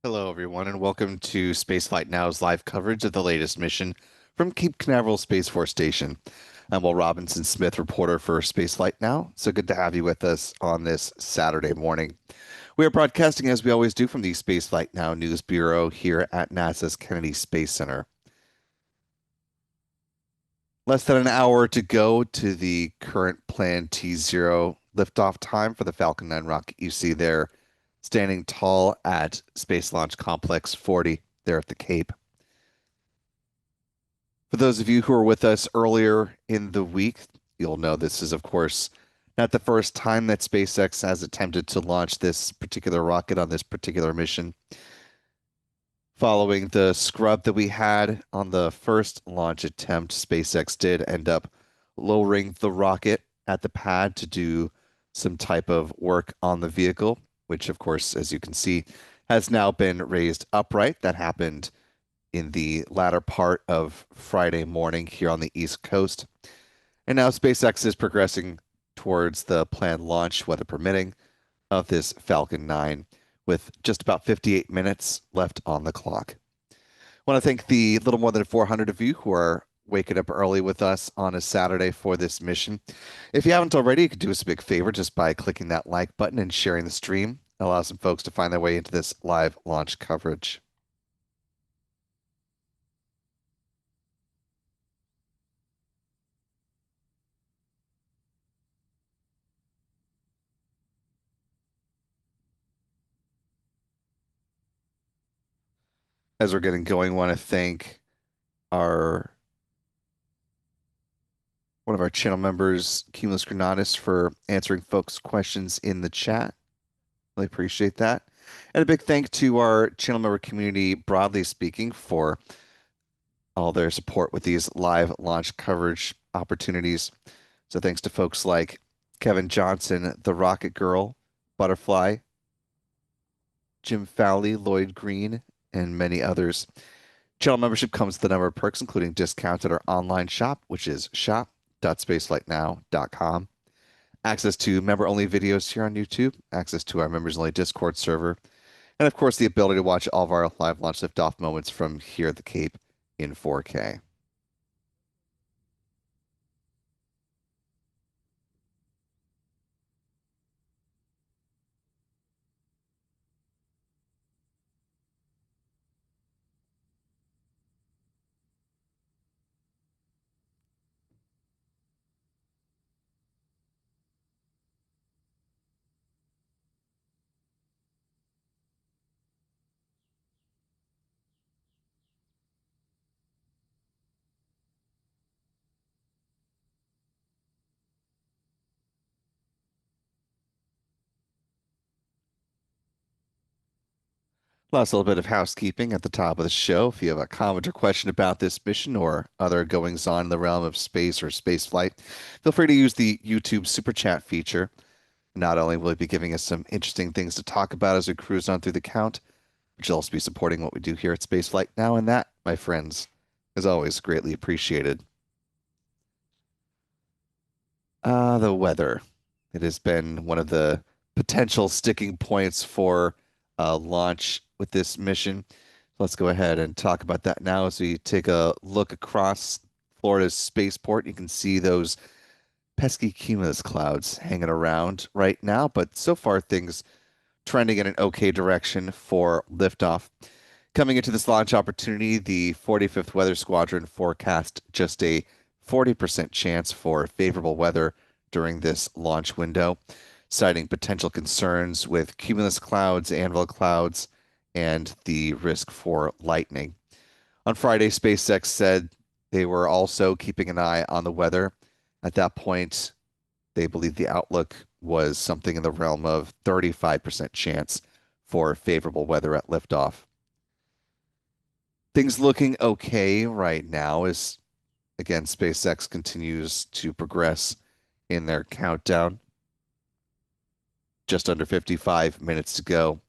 Hello, everyone, and welcome to Spaceflight Now's live coverage of the latest mission from Cape Canaveral Space Force Station. I'm Will Robinson Smith, reporter for Spaceflight Now. So good to have you with us on this Saturday morning. We are broadcasting as we always do from the Spaceflight Now News Bureau here at NASA's Kennedy Space Center. Less than an hour to go to the current planned T0 liftoff time for the Falcon 9 rocket you see there, standing tall at Space Launch Complex 40 there at the Cape. For those of you who were with us earlier in the week, you'll know this is, of course, not the first time that SpaceX has attempted to launch this particular rocket on this particular mission. Following the scrub that we had on the first launch attempt, SpaceX did end up lowering the rocket at the pad to do some type of work on the vehicle, which, of course, as you can see, has now been raised upright. That happened in the latter part of Friday morning here on the East Coast. And now SpaceX is progressing towards the planned launch, weather permitting, of this Falcon 9 with just about 58 minutes left on the clock. I want to thank the little more than 400 of you who are waking up early with us on a Saturday for this mission. If you haven't already, you could do us a big favor just by clicking that like button and sharing the stream. Allow some folks to find their way into this live launch coverage. As we're getting going, I want to thank our one of our channel members, Cumulus Granatus, for answering folks' questions in the chat. Really appreciate that. And a big thank to our channel member community, broadly speaking, for all their support with these live launch coverage opportunities. So thanks to folks like Kevin Johnson, The Rocket Girl, Butterfly, Jim Fowley, Lloyd Green, and many others. Channel membership comes with a number of perks, including discounts at our online shop, which is shop.spacelightnow.com. Access to member-only videos here on YouTube, access to our members-only Discord server, and of course, the ability to watch all of our live launch liftoff moments from here at the Cape in 4K. Last little bit of housekeeping at the top of the show. If you have a comment or question about this mission or other goings on in the realm of space or space flight, feel free to use the YouTube Super Chat feature. Not only will it be giving us some interesting things to talk about as we cruise on through the count, but you'll also be supporting what we do here at Spaceflight Now, and that, my friends, is always greatly appreciated. The weather. It has been one of the potential sticking points for launch with this mission. Let's go ahead and talk about that now as we take a look across Florida's spaceport. You can see those pesky cumulus clouds hanging around right now, but so far things trending in an okay direction for liftoff. Coming into this launch opportunity, the 45th Weather Squadron forecast just a 40% chance for favorable weather during this launch window, citing potential concerns with cumulus clouds, anvil clouds, and the risk for lightning. On Friday, SpaceX said they were also keeping an eye on the weather. At that point, they believed the outlook was something in the realm of 35% chance for favorable weather at liftoff. Things looking okay right now as, again, SpaceX continues to progress in their countdown. Just under 55 minutes to go.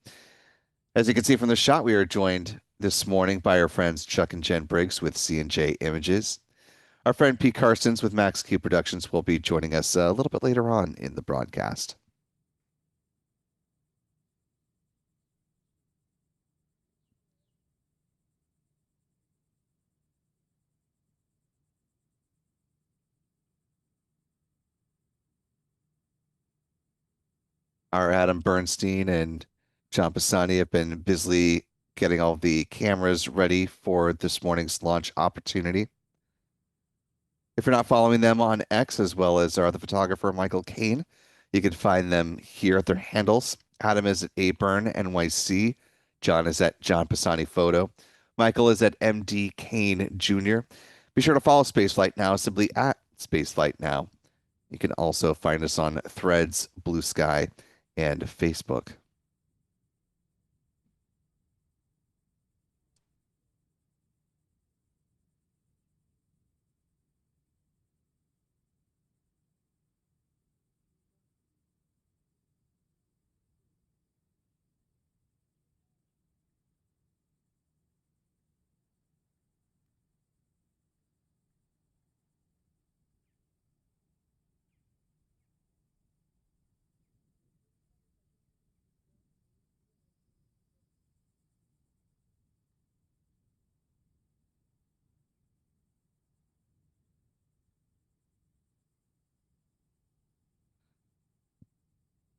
As you can see from the shot, we are joined this morning by our friends Chuck and Jen Briggs with C&J Images. Our friend Pete Carstens with Max Q Productions will be joining us a little bit later on in the broadcast. Our Adam Bernstein and John Pisani have been busily getting all the cameras ready for this morning's launch opportunity. If you're not following them on X, as well as our other photographer, Michael Kane, you can find them here at their handles. Adam is at Abern NYC. John is at John Pisani Photo. Michael is at MD Kane Jr. Be sure to follow Spaceflight Now, simply at Spaceflight Now. You can also find us on Threads, Blue Sky, and Facebook.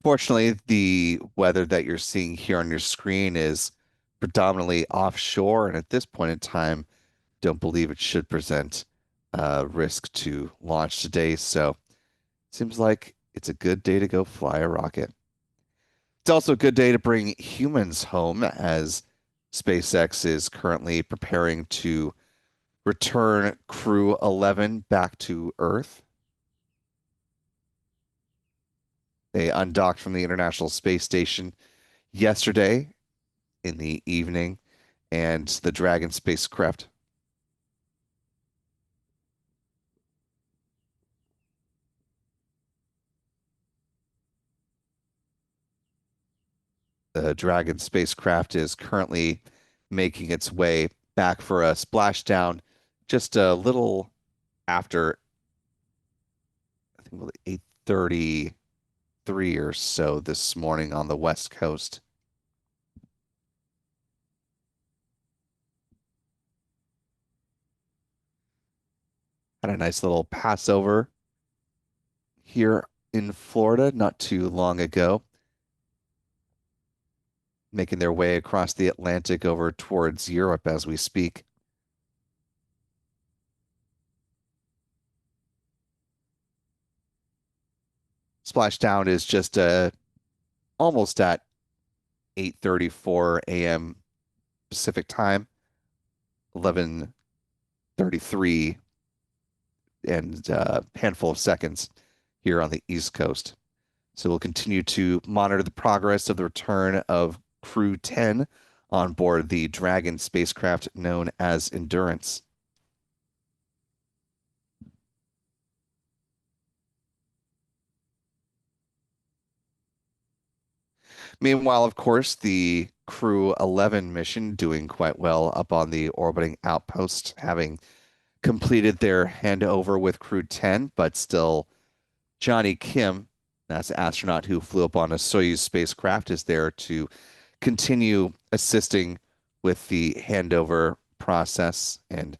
Fortunately, the weather that you're seeing here on your screen is predominantly offshore, and at this point in time, don't believe it should present risk to launch today. So seems like it's a good day to go fly a rocket. It's also a good day to bring humans home as SpaceX is currently preparing to return Crew 11 back to Earth. They undocked from the International Space Station yesterday in the evening, and the Dragon spacecraft. The Dragon spacecraft is currently making its way back for a splashdown just a little after, I think, 8:33 or so this morning on the West Coast. Had a nice little Passover here in Florida not too long ago, making their way across the Atlantic over towards Europe as we speak. Splashdown is just almost at 8:34 a.m. Pacific time, 11:33 and a handful of seconds here on the East Coast. So we'll continue to monitor the progress of the return of Crew 10 on board the Dragon spacecraft known as Endurance. Meanwhile, of course, the Crew 11 mission doing quite well up on the orbiting outpost, having completed their handover with Crew 10, but still Johnny Kim, that's the astronaut who flew up on a Soyuz spacecraft, is there to continue assisting with the handover process and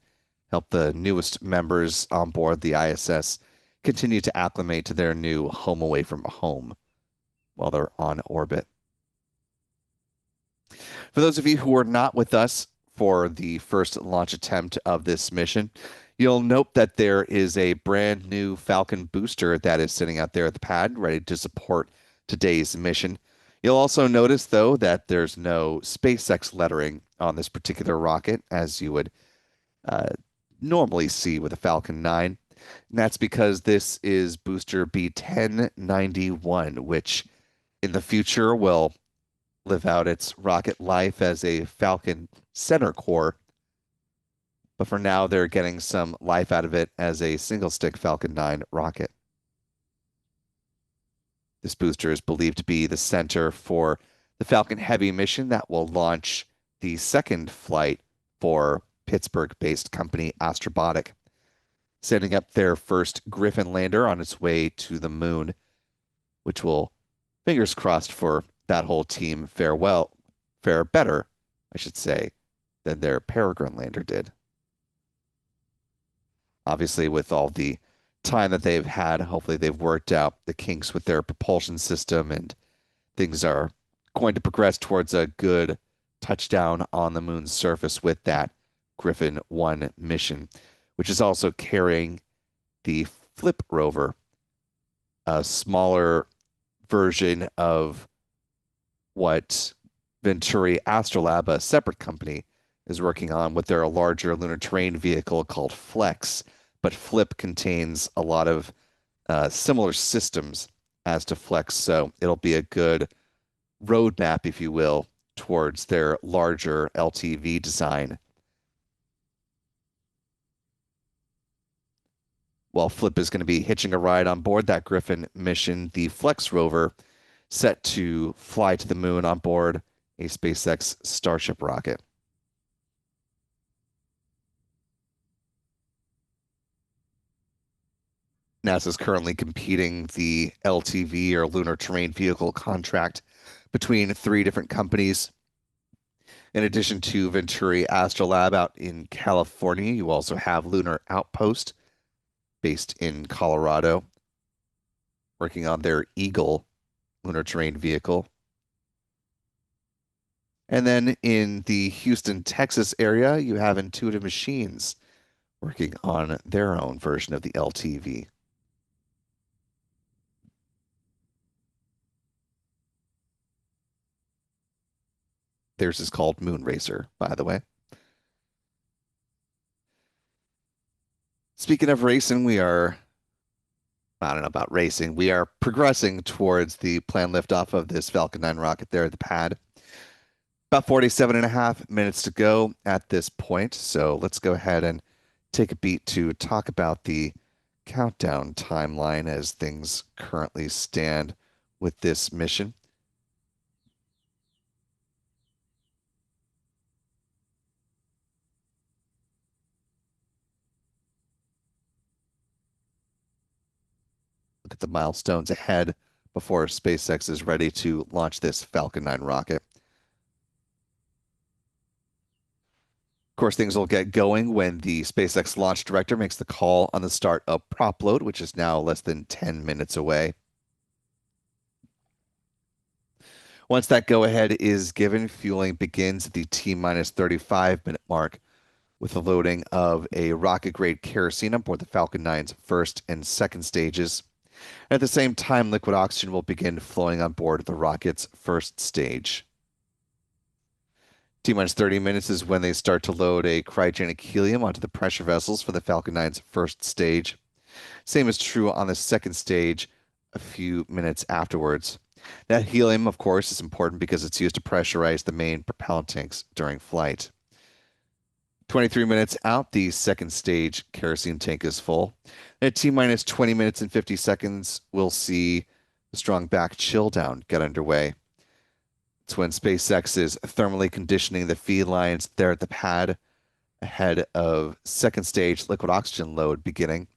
help the newest members on board the ISS continue to acclimate to their new home away from home while they're on orbit. For those of you who are not with us for the first launch attempt of this mission, you'll note that there is a brand new Falcon booster that is sitting out there at the pad, ready to support today's mission. You'll also notice, though, that there's no SpaceX lettering on this particular rocket, as you would uh, normally see with a Falcon 9. And that's because this is booster B1091, which in the future will live out its rocket life as a Falcon center core. But for now, they're getting some life out of it as a single stick Falcon 9 rocket. This booster is believed to be the center for the Falcon Heavy mission that will launch the second flight for Pittsburgh-based company Astrobotic, setting up their first Griffin lander on its way to the moon, which will, fingers crossed for that whole team, fare better, I should say, than their Peregrine lander did. Obviously, with all the time that they've had, hopefully they've worked out the kinks with their propulsion system and things are going to progress towards a good touchdown on the moon's surface with that Griffin 1 mission, which is also carrying the Flip rover, a smaller version of what Venturi Astrolab, a separate company, is working on with their larger lunar terrain vehicle called Flex. But Flip contains a lot of similar systems as to Flex, so it'll be a good roadmap, if you will, towards their larger LTV design. While Flip is going to be hitching a ride on board that Griffin mission, the Flex rover set to fly to the moon on board a SpaceX Starship rocket. NASA is currently competing the LTV or Lunar Terrain Vehicle contract between three different companies. In addition to Venturi Astrolab out in California, you also have Lunar Outpost based in Colorado, working on their Eagle lunar terrain vehicle. And then in the Houston, Texas area, you have Intuitive Machines working on their own version of the LTV. Theirs is called Moon Racer, by the way. Speaking of racing, I don't know about racing, we are progressing towards the planned liftoff of this Falcon 9 rocket there at the pad. About 47 and a half minutes to go at this point, so let's go ahead and take a beat to talk about the countdown timeline as things currently stand with this mission. Look at the milestones ahead before SpaceX is ready to launch this Falcon 9 rocket. Of course, things will get going when the SpaceX launch director makes the call on the start of Propelload, which is now less than 10 minutes away. Once that go-ahead is given, fueling begins at the T-minus 35-minute mark with the loading of a rocket-grade kerosene on board the Falcon 9's first and second stages. At the same time, liquid oxygen will begin flowing on board the rocket's first stage. T-minus 30 minutes is when they start to load a cryogenic helium onto the pressure vessels for the Falcon 9's first stage. Same is true on the second stage a few minutes afterwards. That helium, of course, is important because it's used to pressurize the main propellant tanks during flight. 23 minutes out, the second stage kerosene tank is full. At T-minus 20 minutes and 50 seconds, we'll see the strong back chill down get underway. It's when SpaceX is thermally conditioning the feed lines there at the pad ahead of second stage liquid oxygen load beginning.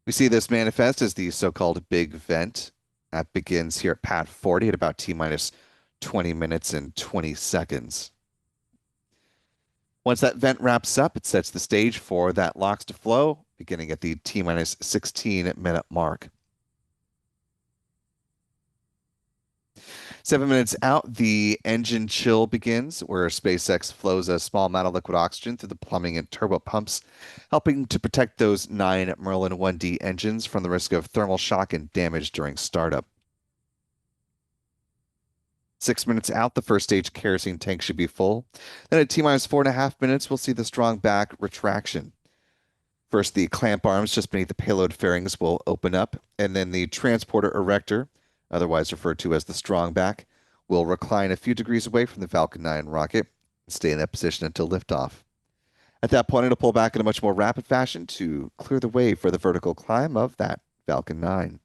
We see this manifest as the so-called big vent. That begins here at pad 40 at about T-minus 20 minutes and 20 seconds. Once that vent wraps up, it sets the stage for that LOX to flow, beginning at the T-minus 16-minute mark. 7 minutes out, the engine chill begins, where SpaceX flows a small amount of liquid oxygen through the plumbing and turbo pumps, helping to protect those 9 Merlin 1D engines from the risk of thermal shock and damage during startup. 6 minutes out, the first stage kerosene tank should be full. Then at T-minus 4.5 minutes, we'll see the strong back retraction. First, the clamp arms just beneath the payload fairings will open up, and then the transporter erector, otherwise referred to as the strong back, will recline a few degrees away from the Falcon 9 rocket and stay in that position until liftoff. At that point, it'll pull back in a much more rapid fashion to clear the way for the vertical climb of that Falcon 9.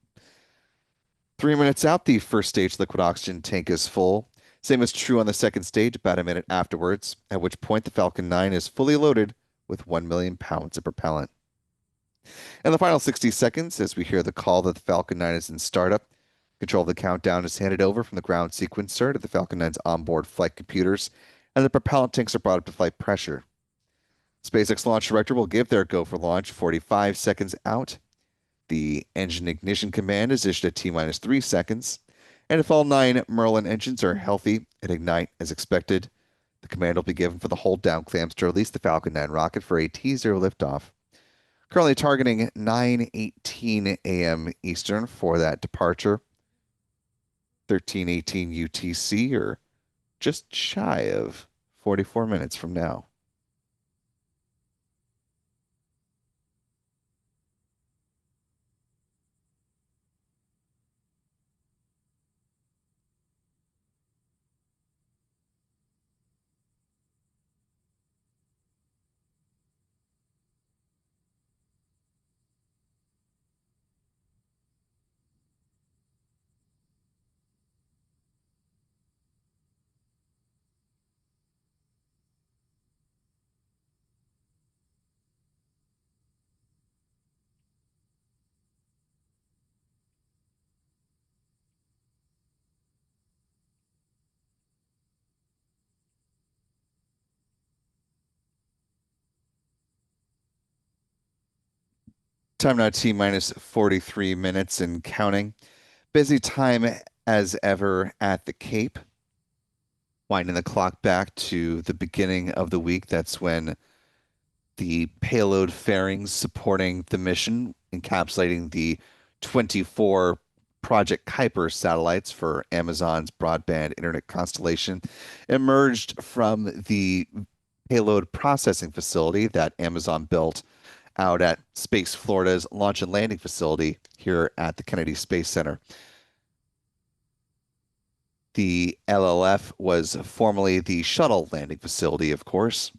3 minutes out, the first stage liquid oxygen tank is full. Same is true on the second stage about a minute afterwards, at which point the Falcon 9 is fully loaded with 1 million pounds of propellant. In the final 60 seconds, as we hear the call that the Falcon 9 is in startup, control of the countdown is handed over from the ground sequencer to the Falcon 9's onboard flight computers, and the propellant tanks are brought up to flight pressure. SpaceX launch director will give their go for launch 45 seconds out. The engine ignition command is issued at T-minus 3 seconds, And if all 9 Merlin engines are healthy and ignite as expected, the command will be given for the hold down clamps to release the Falcon 9 rocket for a T0 liftoff. Currently targeting 9:18 a.m. Eastern for that departure. 13:18 UTC, or just shy of 44 minutes from now. Time now T minus 43 minutes and counting. Busy time as ever at the Cape. Winding the clock back to the beginning of the week. That's when the payload fairings supporting the mission, encapsulating the 24 Project Kuiper satellites for Amazon's broadband internet constellation, emerged from the payload processing facility that Amazon built out at Space Florida's launch and landing facility here at the Kennedy Space Center. The LLF was formerly the shuttle landing facility, of course,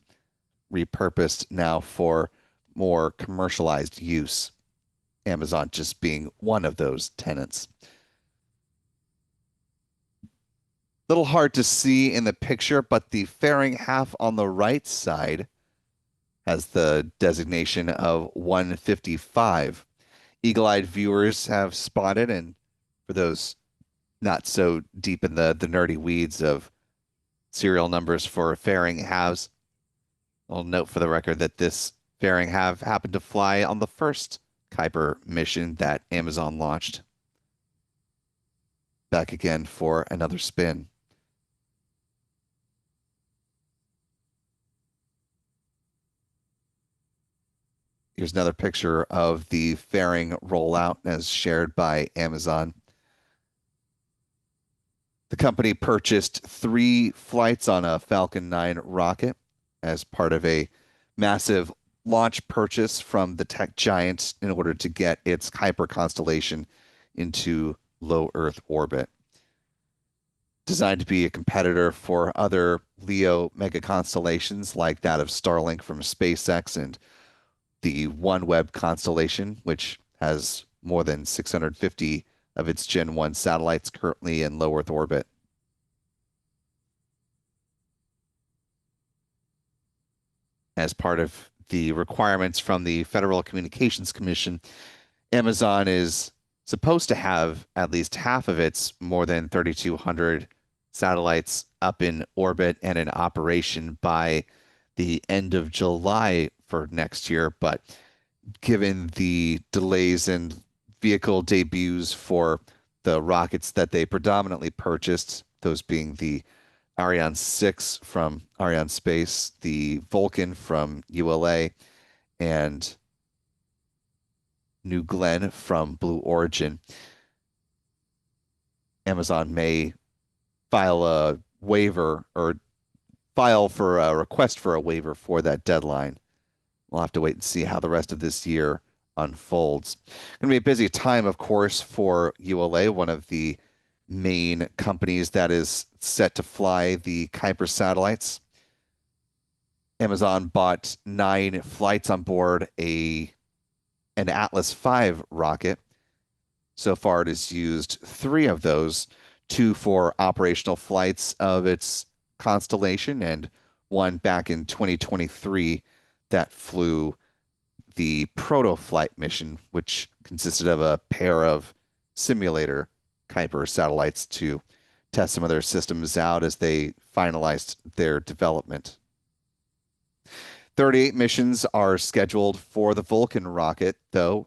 repurposed now for more commercialized use. Amazon just being one of those tenants. Little hard to see in the picture, but the fairing half on the right side has the designation of 155. Eagle-eyed viewers have spotted, and for those not so deep in the nerdy weeds of serial numbers for fairing halves, I'll note for the record that this fairing half happened to fly on the first Kuiper mission that Amazon launched. Back again for another spin. Here's another picture of the fairing rollout as shared by Amazon. The company purchased 3 flights on a Falcon 9 rocket as part of a massive launch purchase from the tech giant in order to get its Kuiper constellation into low Earth orbit. Designed to be a competitor for other LEO mega constellations like that of Starlink from SpaceX and the OneWeb constellation, which has more than 650 of its Gen 1 satellites currently in low Earth orbit. As part of the requirements from the Federal Communications Commission, Amazon is supposed to have at least half of its more than 3,200 satellites up in orbit and in operation by the end of July for next year. But given the delays in vehicle debuts for the rockets that they predominantly purchased, those being the Ariane 6 from Arianespace, the Vulcan from ULA, and New Glenn from Blue Origin, Amazon may file a waiver or file for a request for a waiver for that deadline. We'll have to wait and see how the rest of this year unfolds. Going to be a busy time, of course, for ULA, one of the main companies that is set to fly the Kuiper satellites. Amazon bought 9 flights on board an Atlas V rocket. So far, it has used 3 of those, 2 for operational flights of its constellation, and 1 back in 2023 that flew the proto-flight mission, which consisted of a pair of simulator Kuiper satellites to test some of their systems out as they finalized their development. 38 missions are scheduled for the Vulcan rocket, though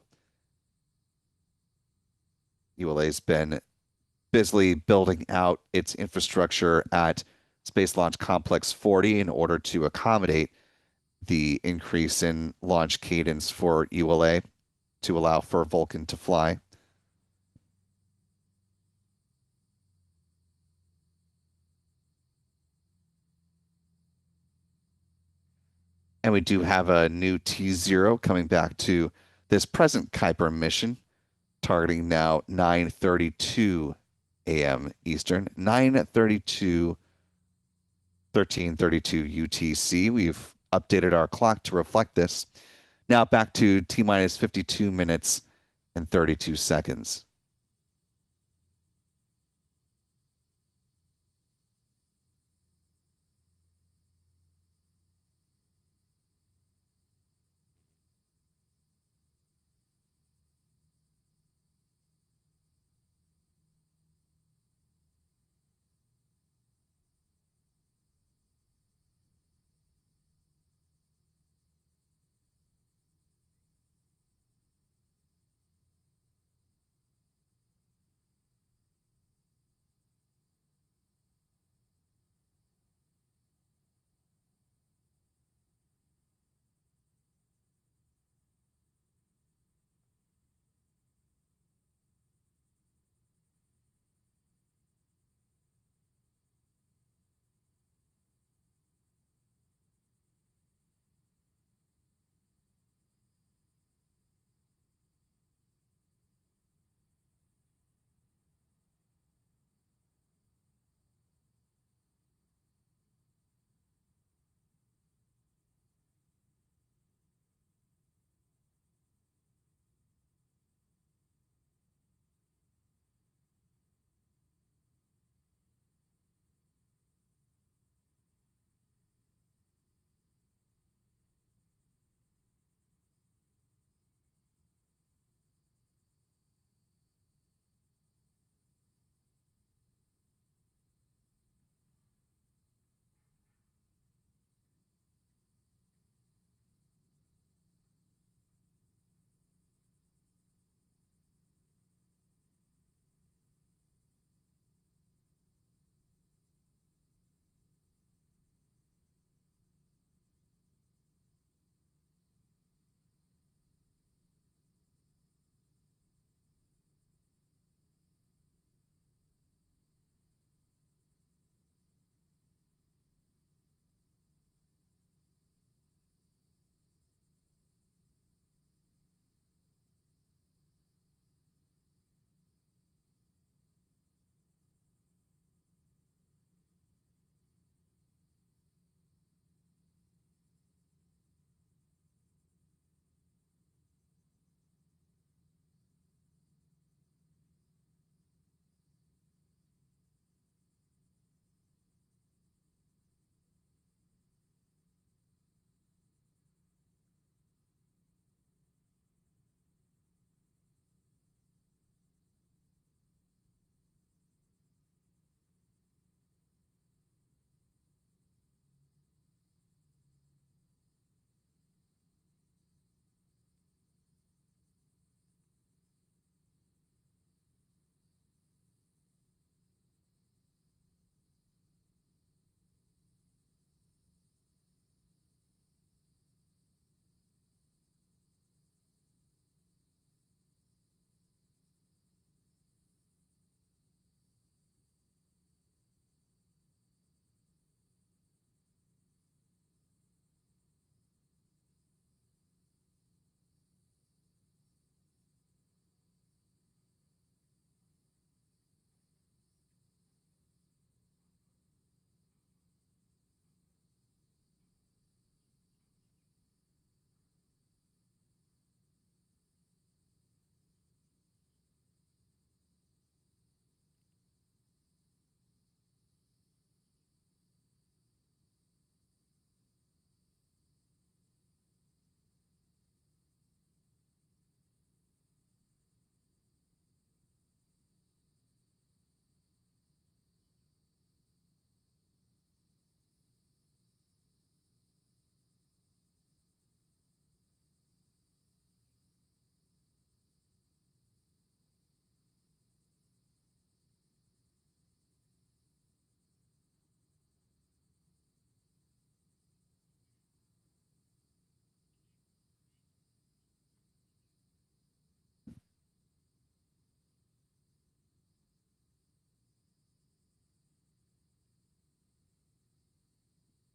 ULA's been busily building out its infrastructure at Space Launch Complex 40 in order to accommodate the increase in launch cadence for ULA to allow for Vulcan to fly. And we do have a new T0 coming back to this present Kuiper mission, targeting now 9:32 a.m. Eastern, 9:32, 13:32 UTC. We've updated our clock to reflect this. Now back to T minus 52 minutes and 32 seconds.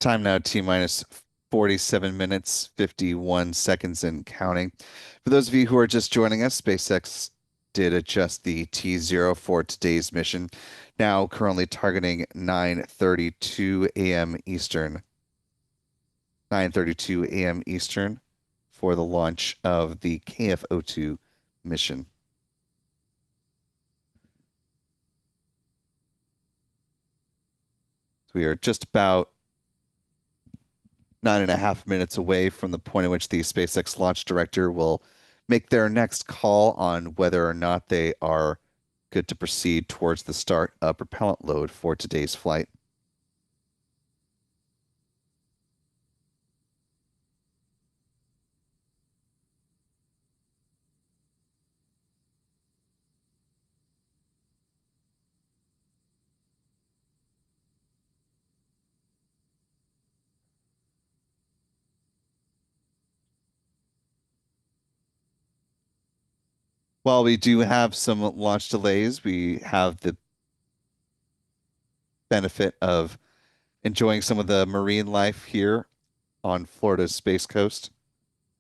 Time now T minus 47 minutes, 51 seconds and counting. For those of you who are just joining us, SpaceX did adjust the T0 for today's mission. Now currently targeting 9:32 a.m. Eastern. 9:32 a.m. Eastern for the launch of the KFO2 mission. So we are just about 9.5 minutes away from the point at which the SpaceX launch director will make their next call on whether or not they are good to proceed towards the start of propellant load for today's flight. While we do have some launch delays, we have the benefit of enjoying some of the marine life here on Florida's Space Coast.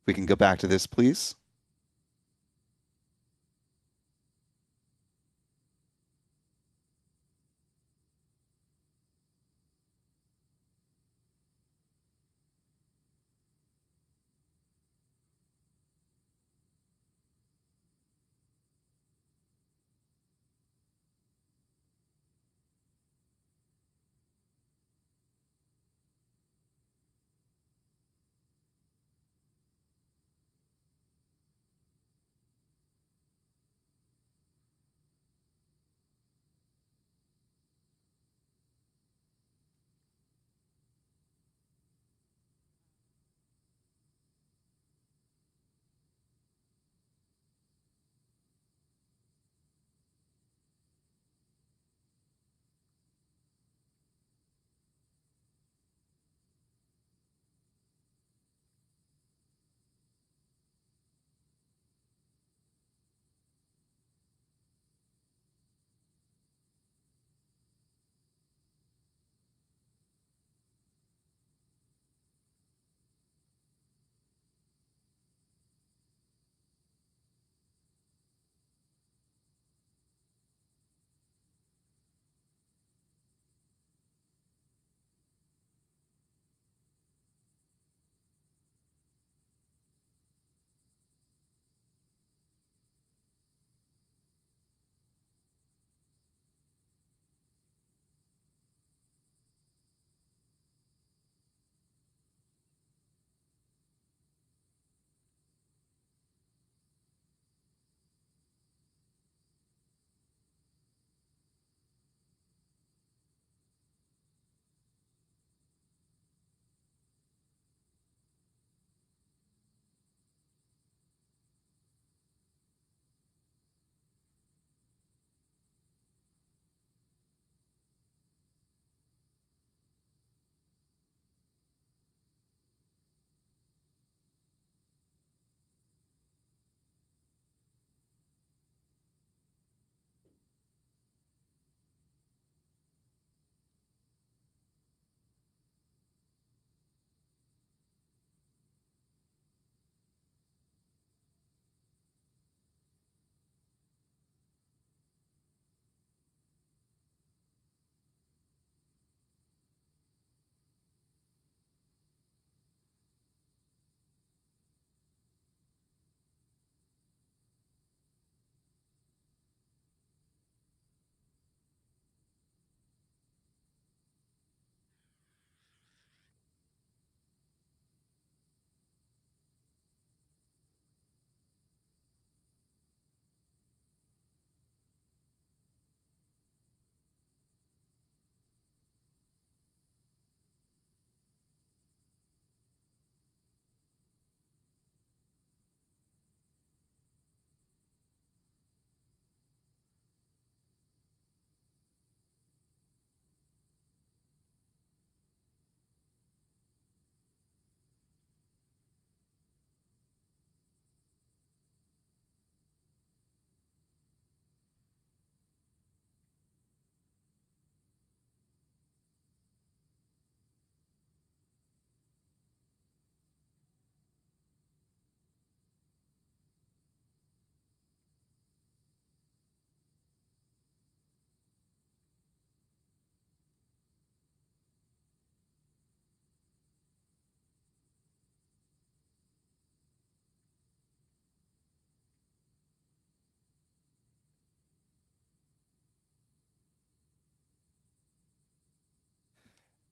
If we can go back to this, please.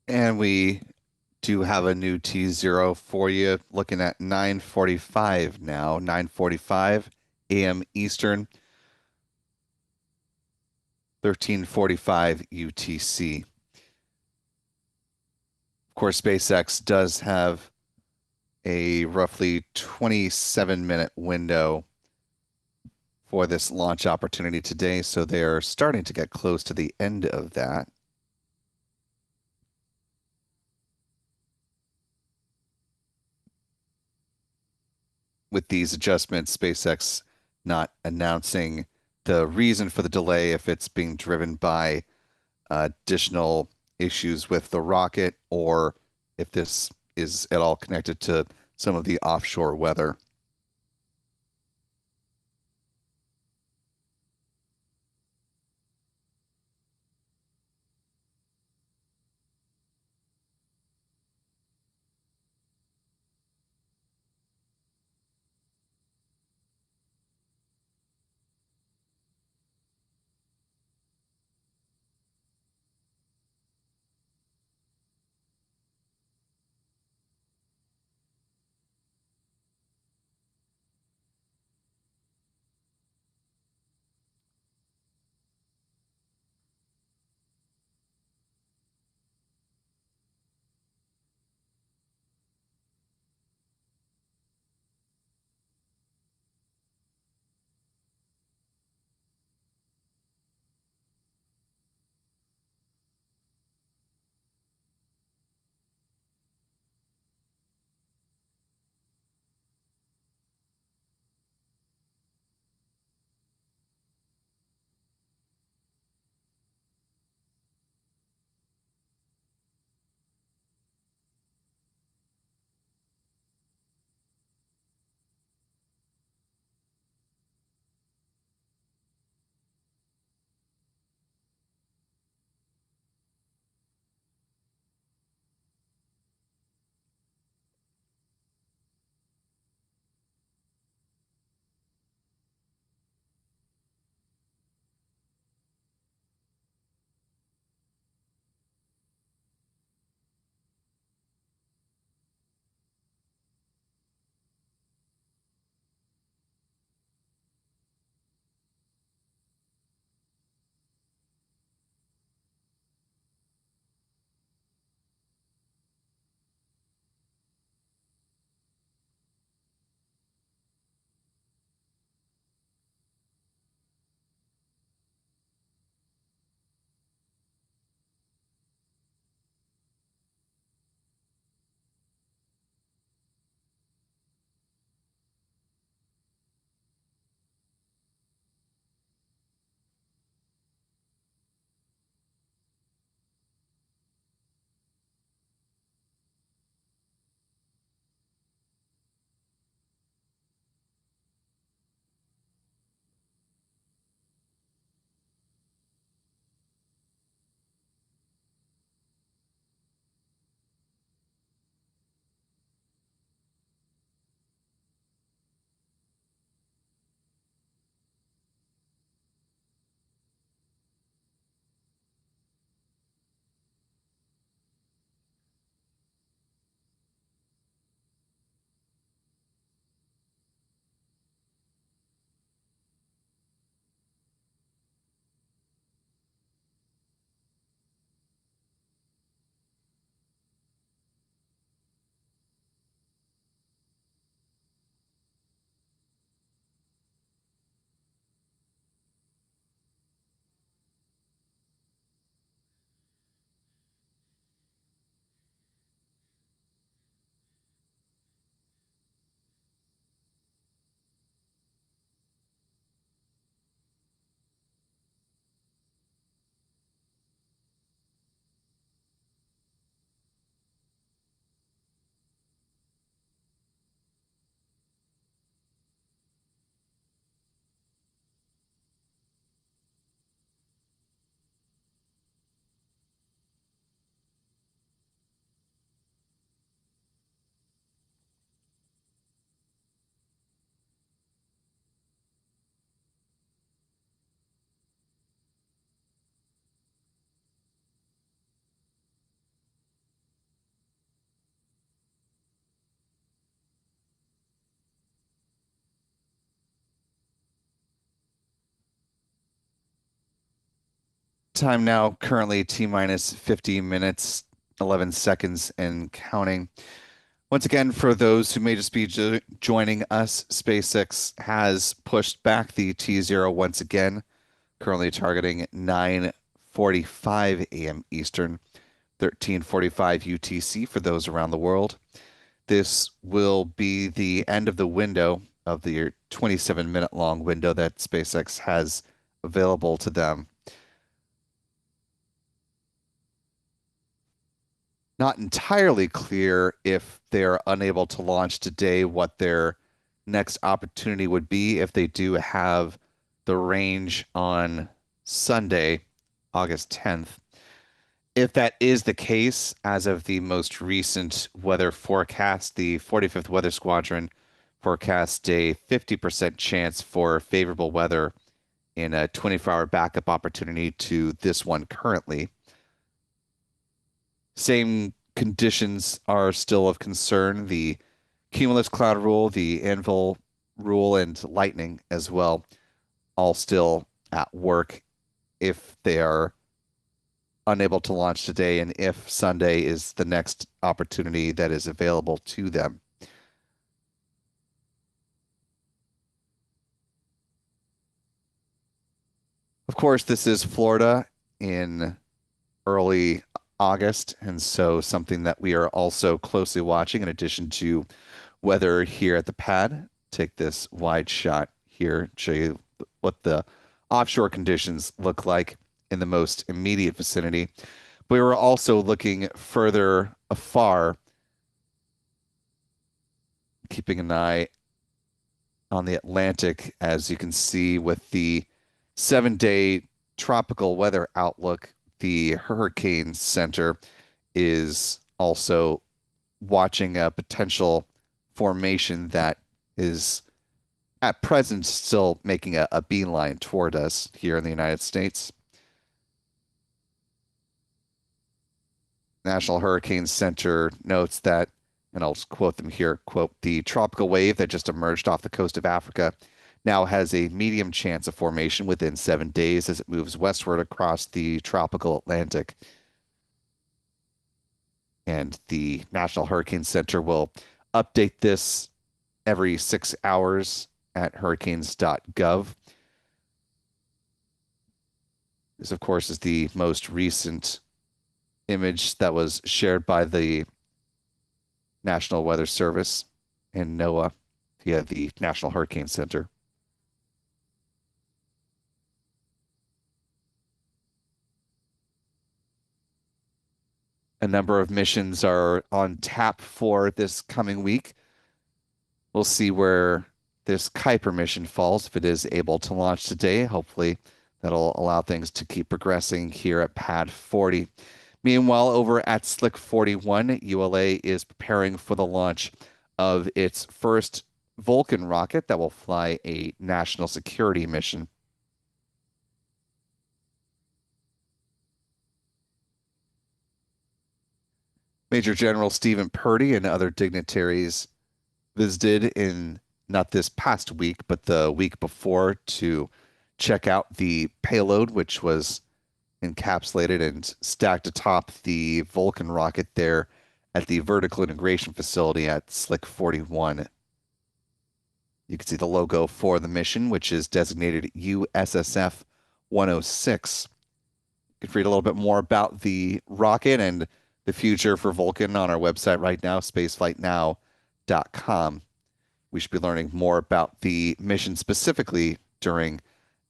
And we do have a new T0 for you, looking at 9:45 now, 9:45 a.m. Eastern, 13:45 UTC. Of course, SpaceX does have a roughly 27-minute window for this launch opportunity today, so they're starting to get close to the end of that. With these adjustments, SpaceX not announcing the reason for the delay, if it's being driven by additional issues with the rocket or if this is at all connected to some of the offshore weather. Time now currently T minus 50 minutes, 11 seconds and counting. Once again, for those who may just be joining us, SpaceX has pushed back the T0 once again, currently targeting 9:45 a.m. Eastern, 13:45 UTC for those around the world. This will be the end of the window of the 27-minute long window that SpaceX has available to them. Not entirely clear if they're unable to launch today, what their next opportunity would be if they do have the range on Sunday, August 10th. If that is the case, as of the most recent weather forecast, the 45th Weather Squadron forecast a 50% chance for favorable weather in a 24-hour backup opportunity to this one currently. Same conditions are still of concern. The cumulus cloud rule, the anvil rule, and lightning as well, all still at work if they are unable to launch today and if Sunday is the next opportunity that is available to them. Of course, this is Florida in early August, and so something that we are also closely watching in addition to weather here at the pad. Take this wide shot here, show you what the offshore conditions look like in the most immediate vicinity. We were also looking further afar, keeping an eye on the Atlantic, as you can see with the 7-day tropical weather outlook. The Hurricane Center is also watching a potential formation that is at present still making a beeline toward us here in the United States. National Hurricane Center notes that, and I'll just quote them here, quote, the tropical wave that just emerged off the coast of Africa now has a medium chance of formation within 7 days as it moves westward across the tropical Atlantic. And the National Hurricane Center will update this every 6 hours at hurricanes.gov. This, of course, is the most recent image that was shared by the National Weather Service and NOAA via the National Hurricane Center. A number of missions are on tap for this coming week. We'll see where this Kuiper mission falls if it is able to launch today. Hopefully, that'll allow things to keep progressing here at Pad 40. Meanwhile, over at Slick 41, ULA is preparing for the launch of its first Vulcan rocket that will fly a national security mission. Major General Stephen Purdy and other dignitaries visited in not this past week, but the week before to check out the payload, which was encapsulated and stacked atop the Vulcan rocket there at the vertical integration facility at Slick 41. You can see the logo for the mission, which is designated USSF 106. You can read a little bit more about the rocket and the future for Vulcan on our website right now, spaceflightnow.com. We should be learning more about the mission specifically during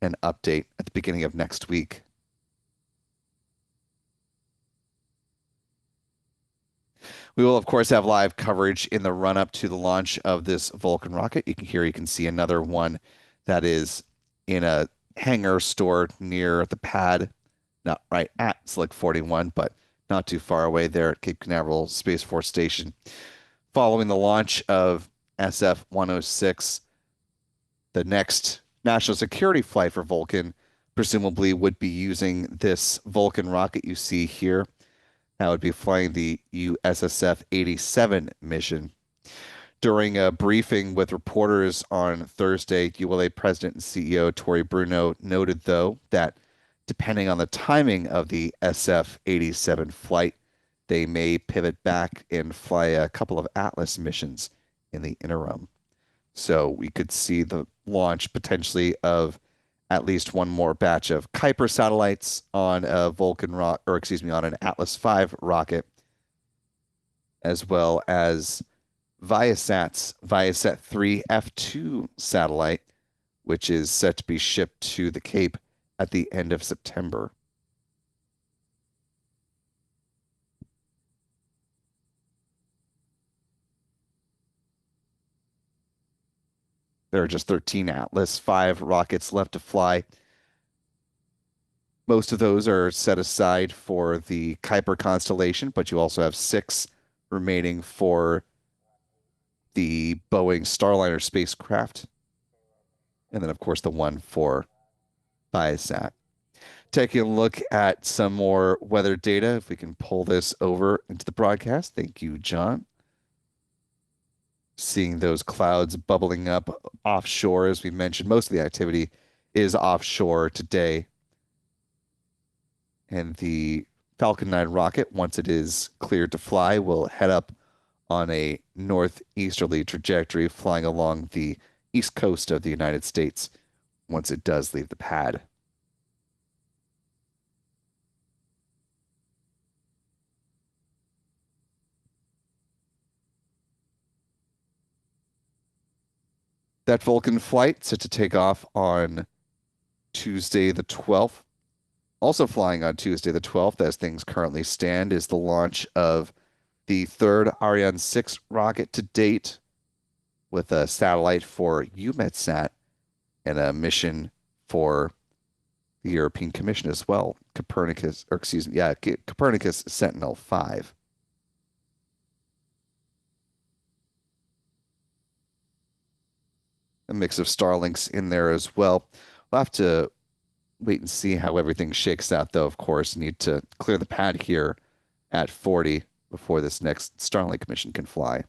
an update at the beginning of next week. We will, of course, have live coverage in the run-up to the launch of this Vulcan rocket. You can see another one that is in a hangar stored near the pad, not right at Slick 41, but not too far away there at Cape Canaveral Space Force Station. Following the launch of SF-106, the next national security flight for Vulcan presumably would be using this Vulcan rocket you see here. That would be flying the USSF 87 mission. During a briefing with reporters on Thursday, ULA President and CEO Tory Bruno noted, though, that Depending on the timing of the SF-87 flight, they may pivot back and fly a couple of Atlas missions in the interim. So we could see the launch potentially of at least one more batch of Kuiper satellites on a Vulcan rock, or excuse me, on an Atlas V rocket, as well as Viasat's Viasat 3 F2 satellite, which is set to be shipped to the Cape at the end of September. There are just 13 Atlas V rockets left to fly. Most of those are set aside for the Kuiper constellation, but you also have six remaining for the Boeing Starliner spacecraft. And then, of course, the one for Viasat. Taking a look at some more weather data, if we can pull this over into the broadcast. Thank you, John. Seeing those clouds bubbling up offshore, as we mentioned, most of the activity is offshore today. And the Falcon 9 rocket, once it is cleared to fly, will head up on a northeasterly trajectory, flying along the east coast of the United States once it does leave the pad. That Vulcan flight set to take off on Tuesday the 12th. Also flying on Tuesday the 12th, as things currently stand, is the launch of the third Ariane 6 rocket to date, with a satellite for EUMETSAT and a mission for the European Commission as well. Copernicus, or excuse me, yeah, Copernicus Sentinel-5. A mix of Starlinks in there as well. We'll have to wait and see how everything shakes out, though, of course. Need to clear the pad here at 40 before this next Starlink mission can fly.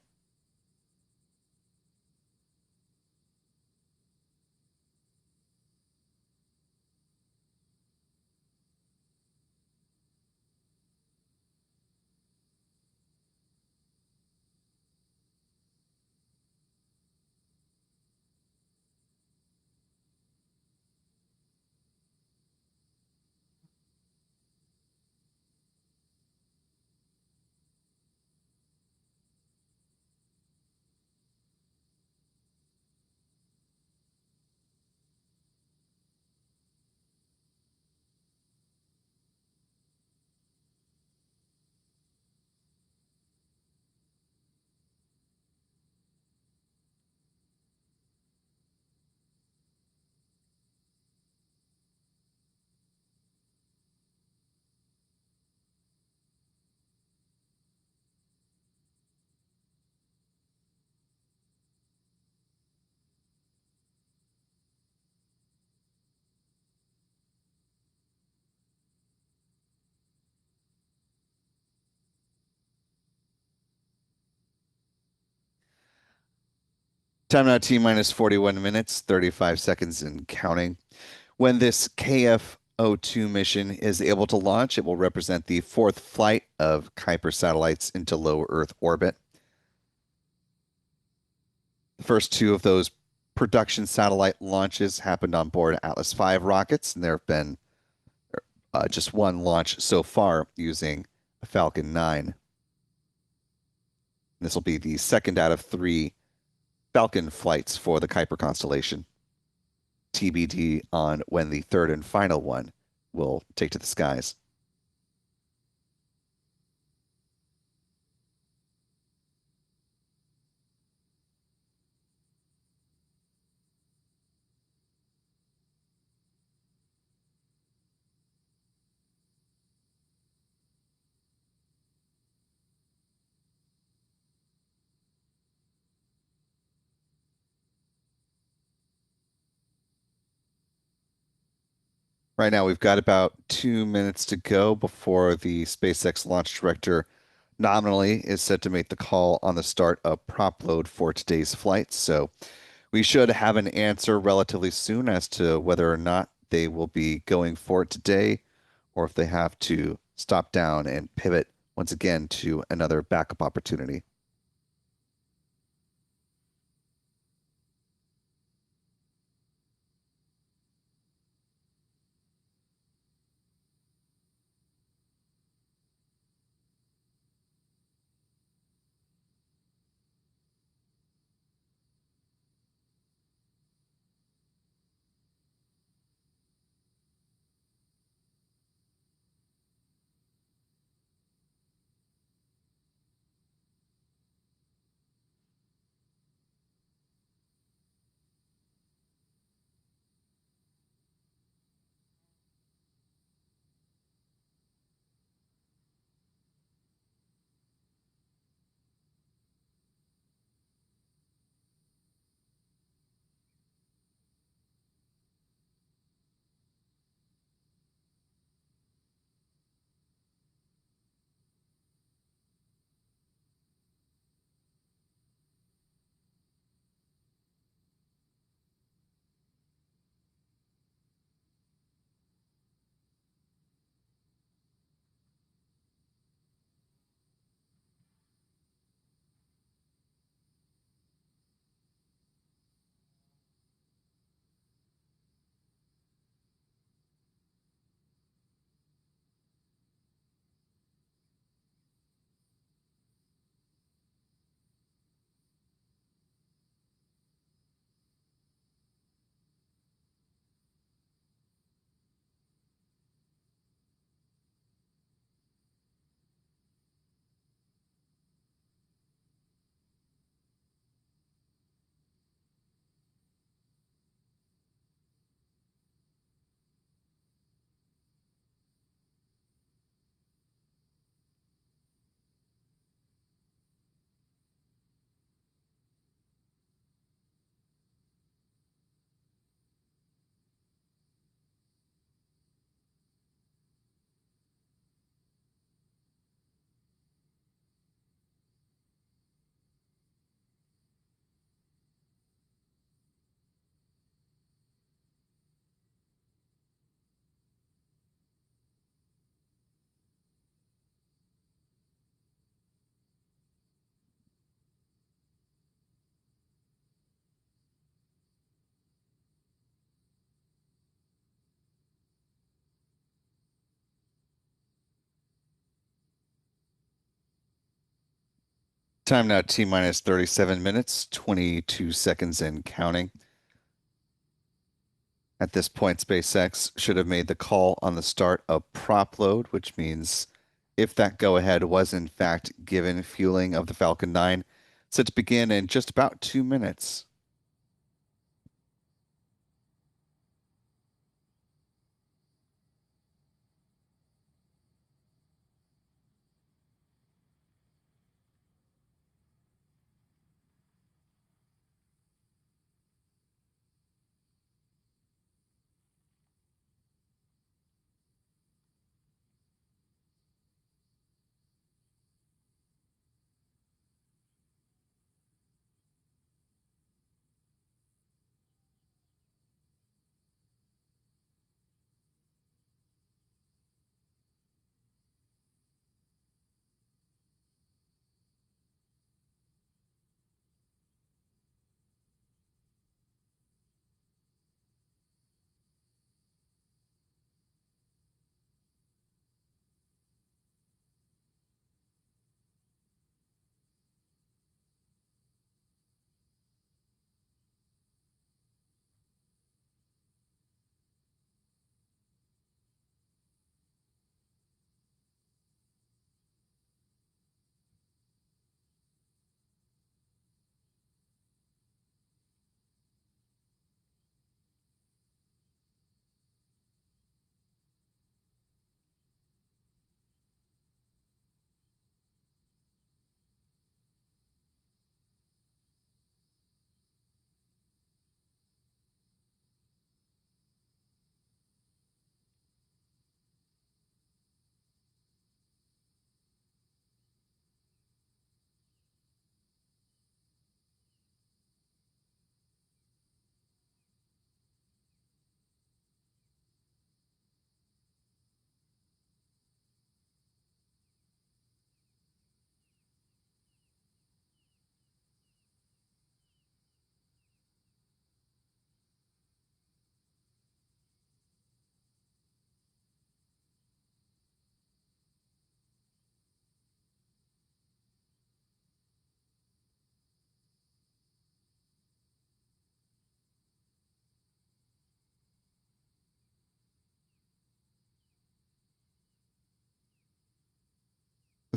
Time now T minus 41 minutes, 35 seconds and counting. When this KF-02 mission is able to launch, it will represent the fourth flight of Kuiper satellites into low Earth orbit. The first two of those production satellite launches happened on board Atlas V rockets, and there have been just one launch so far using a Falcon 9. This will be the second out of three Falcon flights for the Kuiper constellation. TBD on when the third and final one will take to the skies. Right now, we've got about 2 minutes to go before the SpaceX launch director nominally is set to make the call on the start of prop load for today's flight. So we should have an answer relatively soon as to whether or not they will be going for it today or if they have to stop down and pivot once again to another backup opportunity. Time now T minus 37 minutes, 22 seconds and counting. At this point, SpaceX should have made the call on the start of prop load, which means if that go ahead was in fact given, fueling of the Falcon 9 set to begin in just about 2 minutes.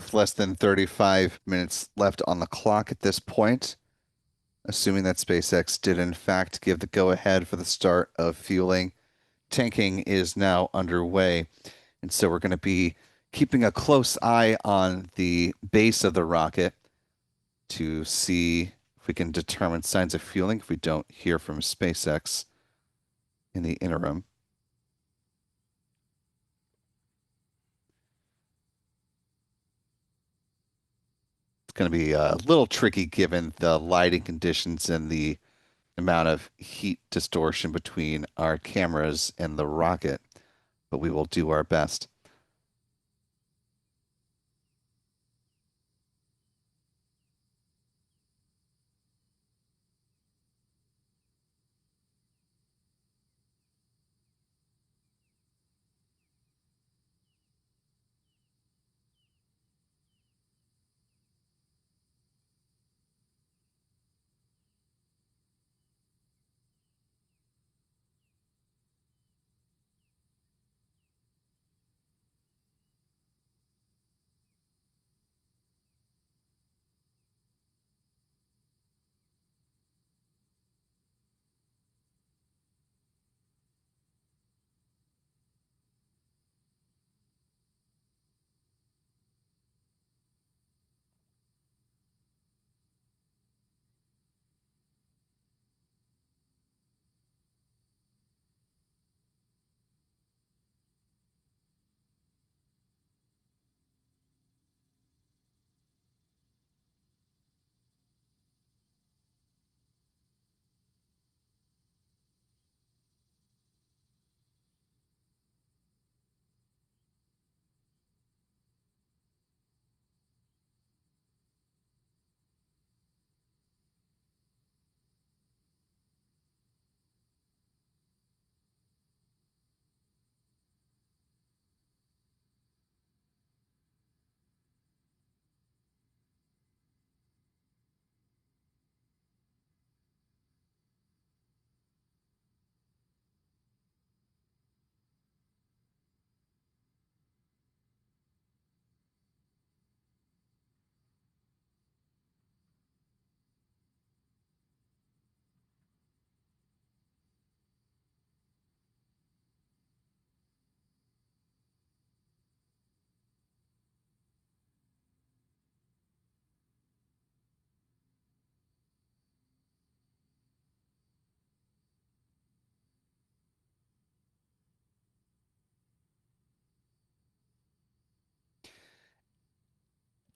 With less than 35 minutes left on the clock at this point, assuming that SpaceX did in fact give the go-ahead for the start of fueling, tanking is now underway. And so we're going to be keeping a close eye on the base of the rocket to see if we can determine signs of fueling if we don't hear from SpaceX in the interim. It's going to be a little tricky given the lighting conditions and the amount of heat distortion between our cameras and the rocket, but we will do our best.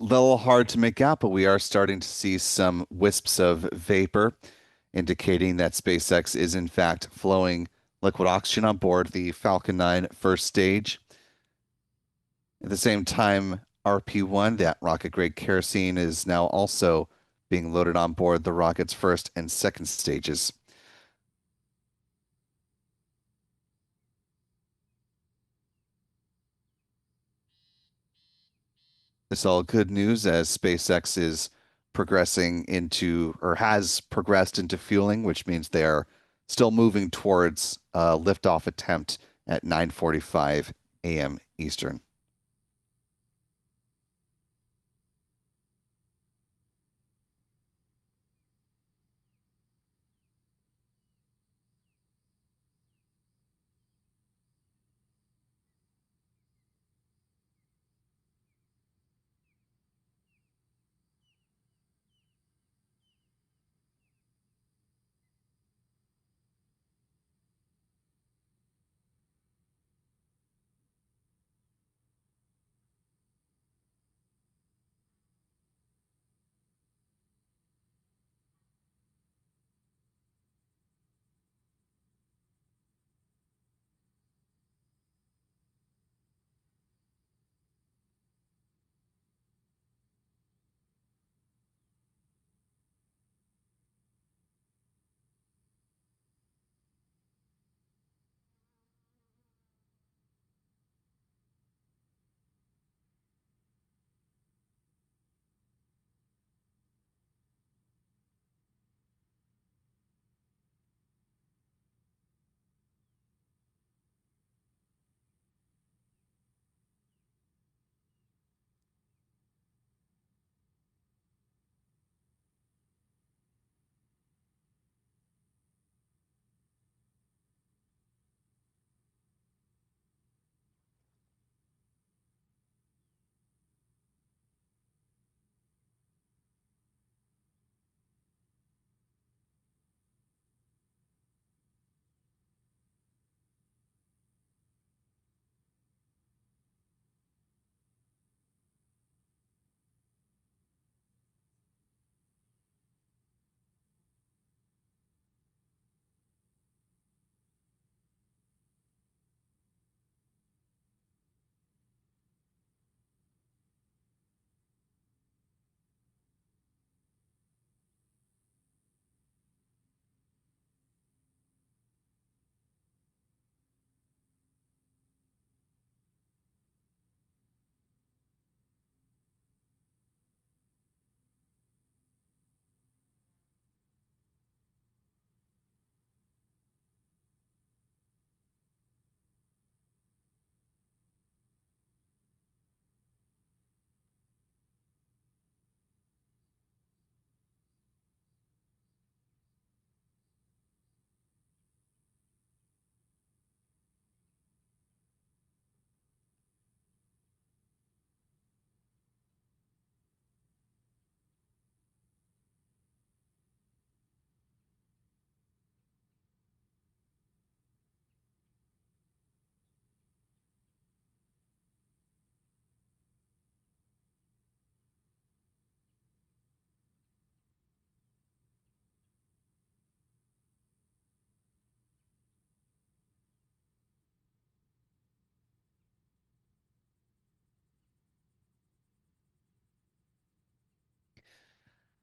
Little hard to make out, but we are starting to see some wisps of vapor, indicating that SpaceX is in fact flowing liquid oxygen on board the Falcon 9 first stage. At the same time, RP-1, that rocket-grade kerosene, is now also being loaded on board the rocket's first and second stages. It's all good news as SpaceX is progressing into, or has progressed into fueling, which means they are still moving towards a liftoff attempt at 9:45 a.m. Eastern.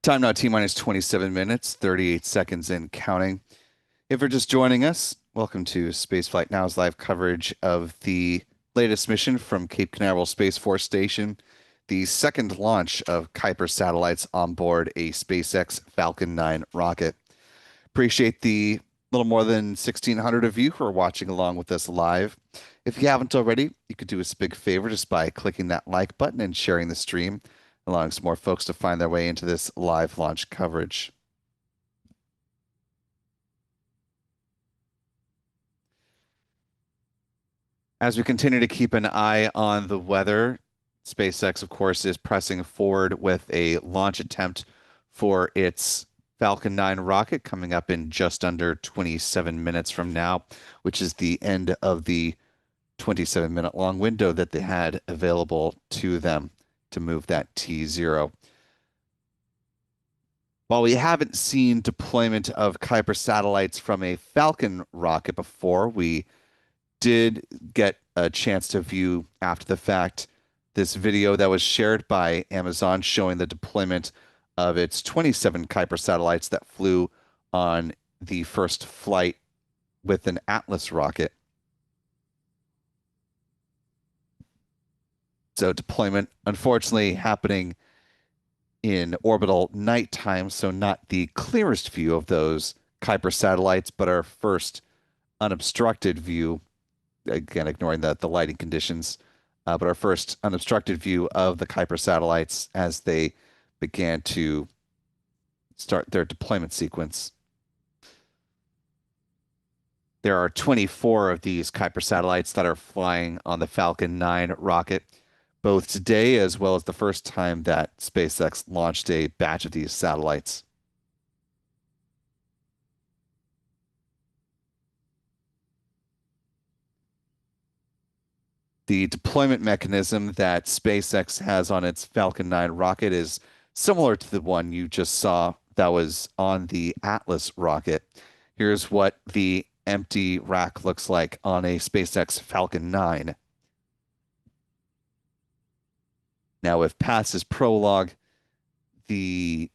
Time now, T minus 27 minutes, 38 seconds and counting. If you're just joining us, welcome to Spaceflight Now's live coverage of the latest mission from Cape Canaveral Space Force Station, the second launch of Kuiper satellites on board a SpaceX Falcon 9 rocket. Appreciate the little more than 1,600 of you who are watching along with us live. If you haven't already, you could do us a big favor just by clicking that like button and sharing the stream, allowing some more folks to find their way into this live launch coverage. As we continue to keep an eye on the weather, SpaceX, of course, is pressing forward with a launch attempt for its Falcon 9 rocket coming up in just under 27 minutes from now, which is the end of the 27-minute long window that they had available to them to move that T0. While we haven't seen deployment of Kuiper satellites from a Falcon rocket before, we did get a chance to view after the fact this video that was shared by Amazon showing the deployment of its 27 Kuiper satellites that flew on the first flight with an Atlas rocket. So deployment, unfortunately, happening in orbital nighttime, so not the clearest view of those Kuiper satellites, but our first unobstructed view, again, ignoring the lighting conditions, but our first unobstructed view of the Kuiper satellites as they began to start their deployment sequence. There are 24 of these Kuiper satellites that are flying on the Falcon 9 rocket, both today as well as the first time that SpaceX launched a batch of these satellites. The deployment mechanism that SpaceX has on its Falcon 9 rocket is similar to the one you just saw that was on the Atlas rocket. Here's what the empty rack looks like on a SpaceX Falcon 9. Now, if past is prologue, the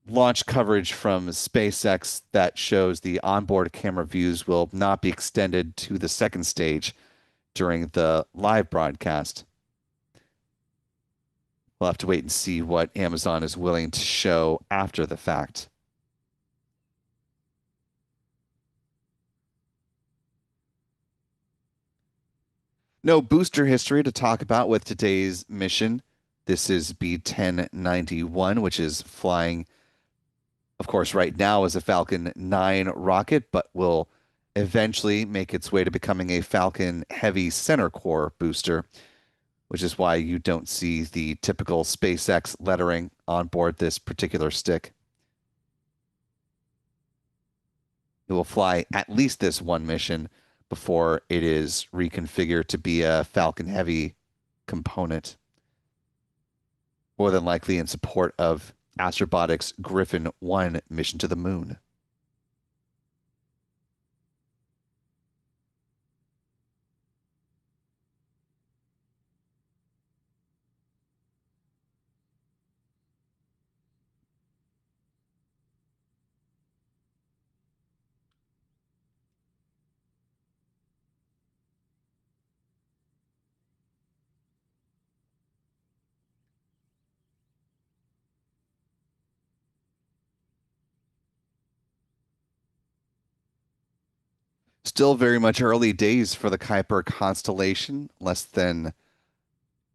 launch coverage from SpaceX that shows the onboard camera views will not be extended to the second stage during the live broadcast. We'll have to wait and see what Amazon is willing to show after the fact. No booster history to talk about with today's mission. This is B-1091, which is flying, of course, right now as a Falcon 9 rocket, but will eventually make its way to becoming a Falcon Heavy Center Core booster, which is why you don't see the typical SpaceX lettering on board this particular stick. It will fly at least this one mission before it is reconfigured to be a Falcon Heavy component, more than likely in support of Astrobotic's Griffin 1 mission to the moon. Still very much early days for the Kuiper constellation. Less than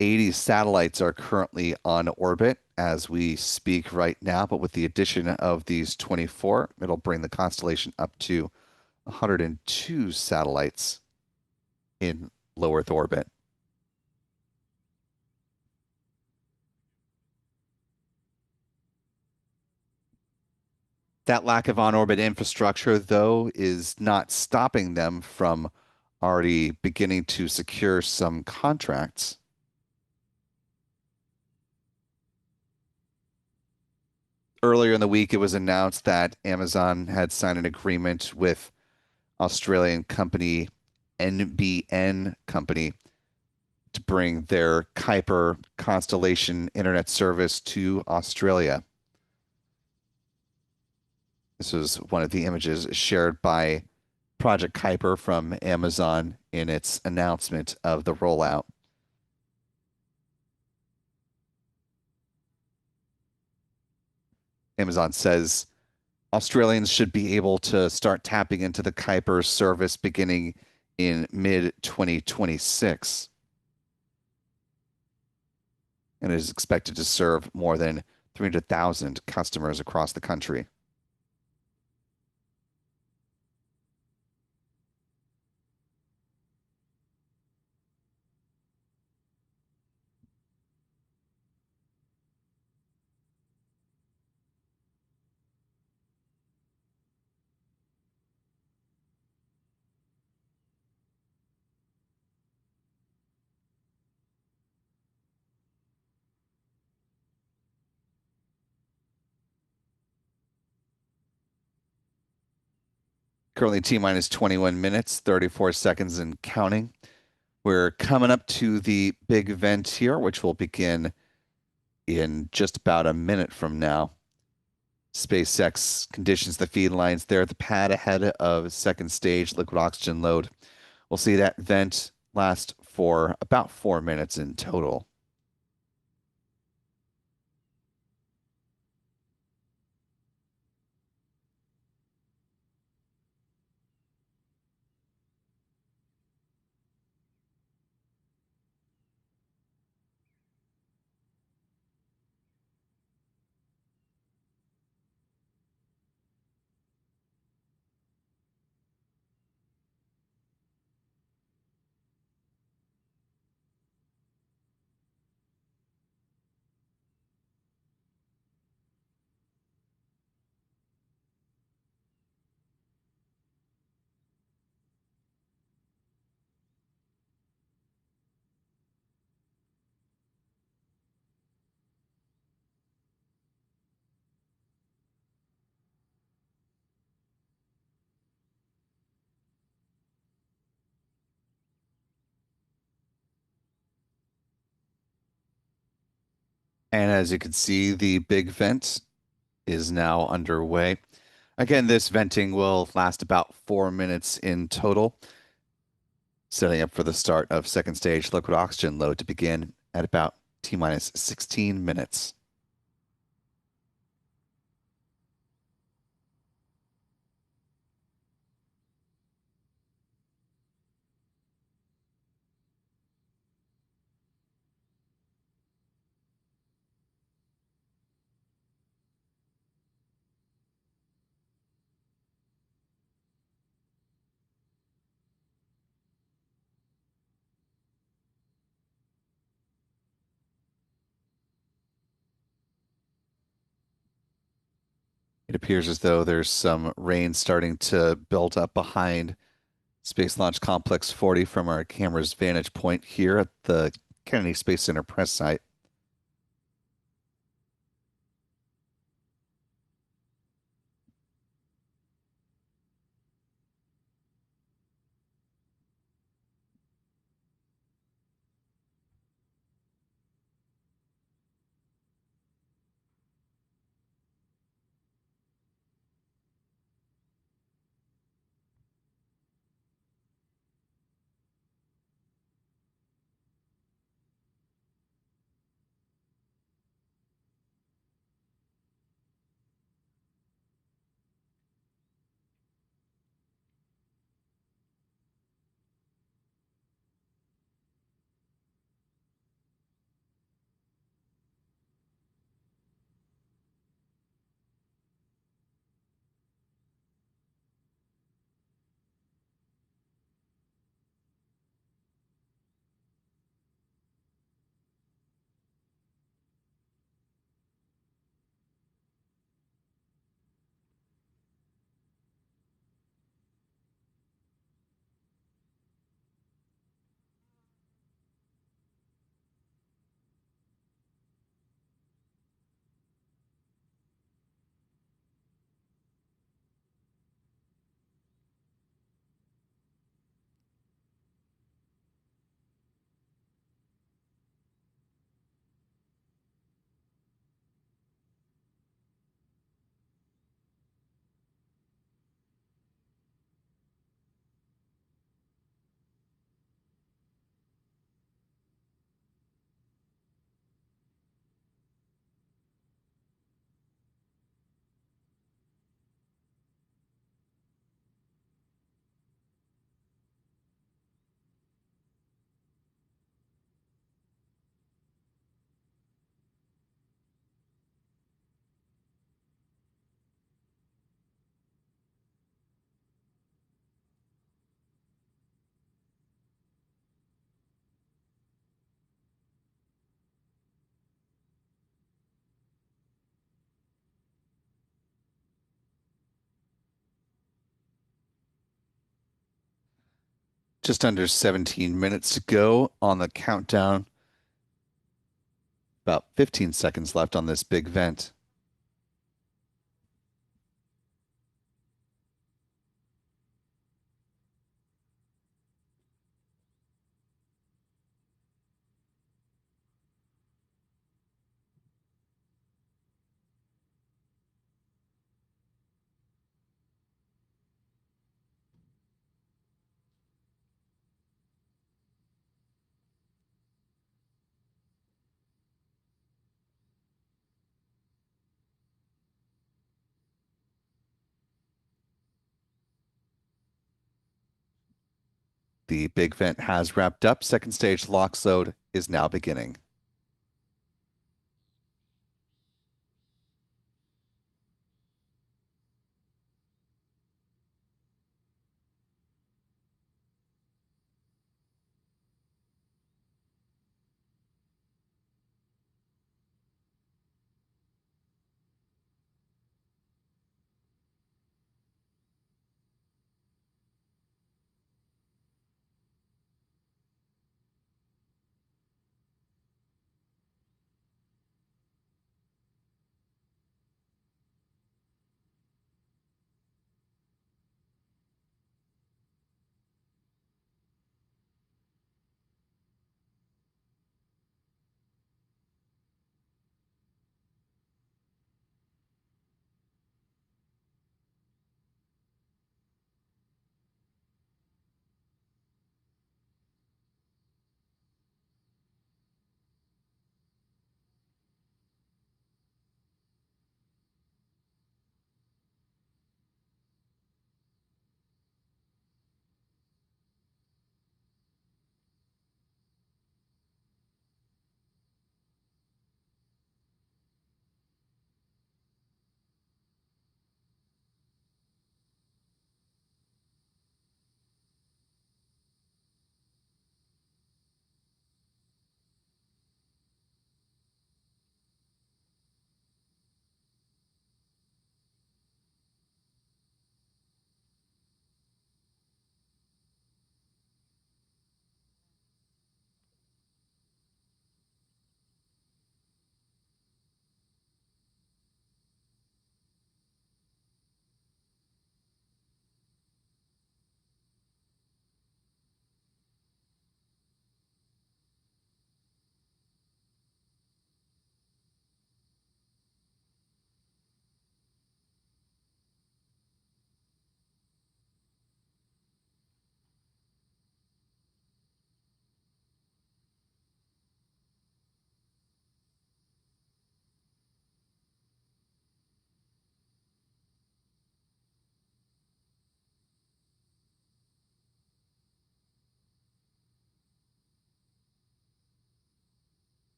80 satellites are currently on orbit as we speak right now, but with the addition of these 24, it'll bring the constellation up to 102 satellites in low Earth orbit. That lack of on-orbit infrastructure, though, is not stopping them from already beginning to secure some contracts. Earlier in the week, it was announced that Amazon had signed an agreement with Australian company NBN Company to bring their Kuiper constellation internet service to Australia. This was one of the images shared by Project Kuiper from Amazon in its announcement of the rollout. Amazon says Australians should be able to start tapping into the Kuiper service beginning in mid 2026 and is expected to serve more than 300,000 customers across the country. Currently T minus 21 minutes, 34 seconds and counting. We're coming up to the big event here, which will begin in just about a minute from now. SpaceX conditions the feed lines there at the pad ahead of second stage liquid oxygen load. We'll see that vent last for about 4 minutes in total. And as you can see, the big vent is now underway. Again, this venting will last about 4 minutes in total, setting up for the start of second stage liquid oxygen load to begin at about T minus 16 minutes. It appears as though there's some rain starting to build up behind Space Launch Complex 40 from our camera's vantage point here at the Kennedy Space Center press site. Just under 17 minutes to go on the countdown. About 15 seconds left on this big vent. The big vent has wrapped up. Second stage LOX load is now beginning.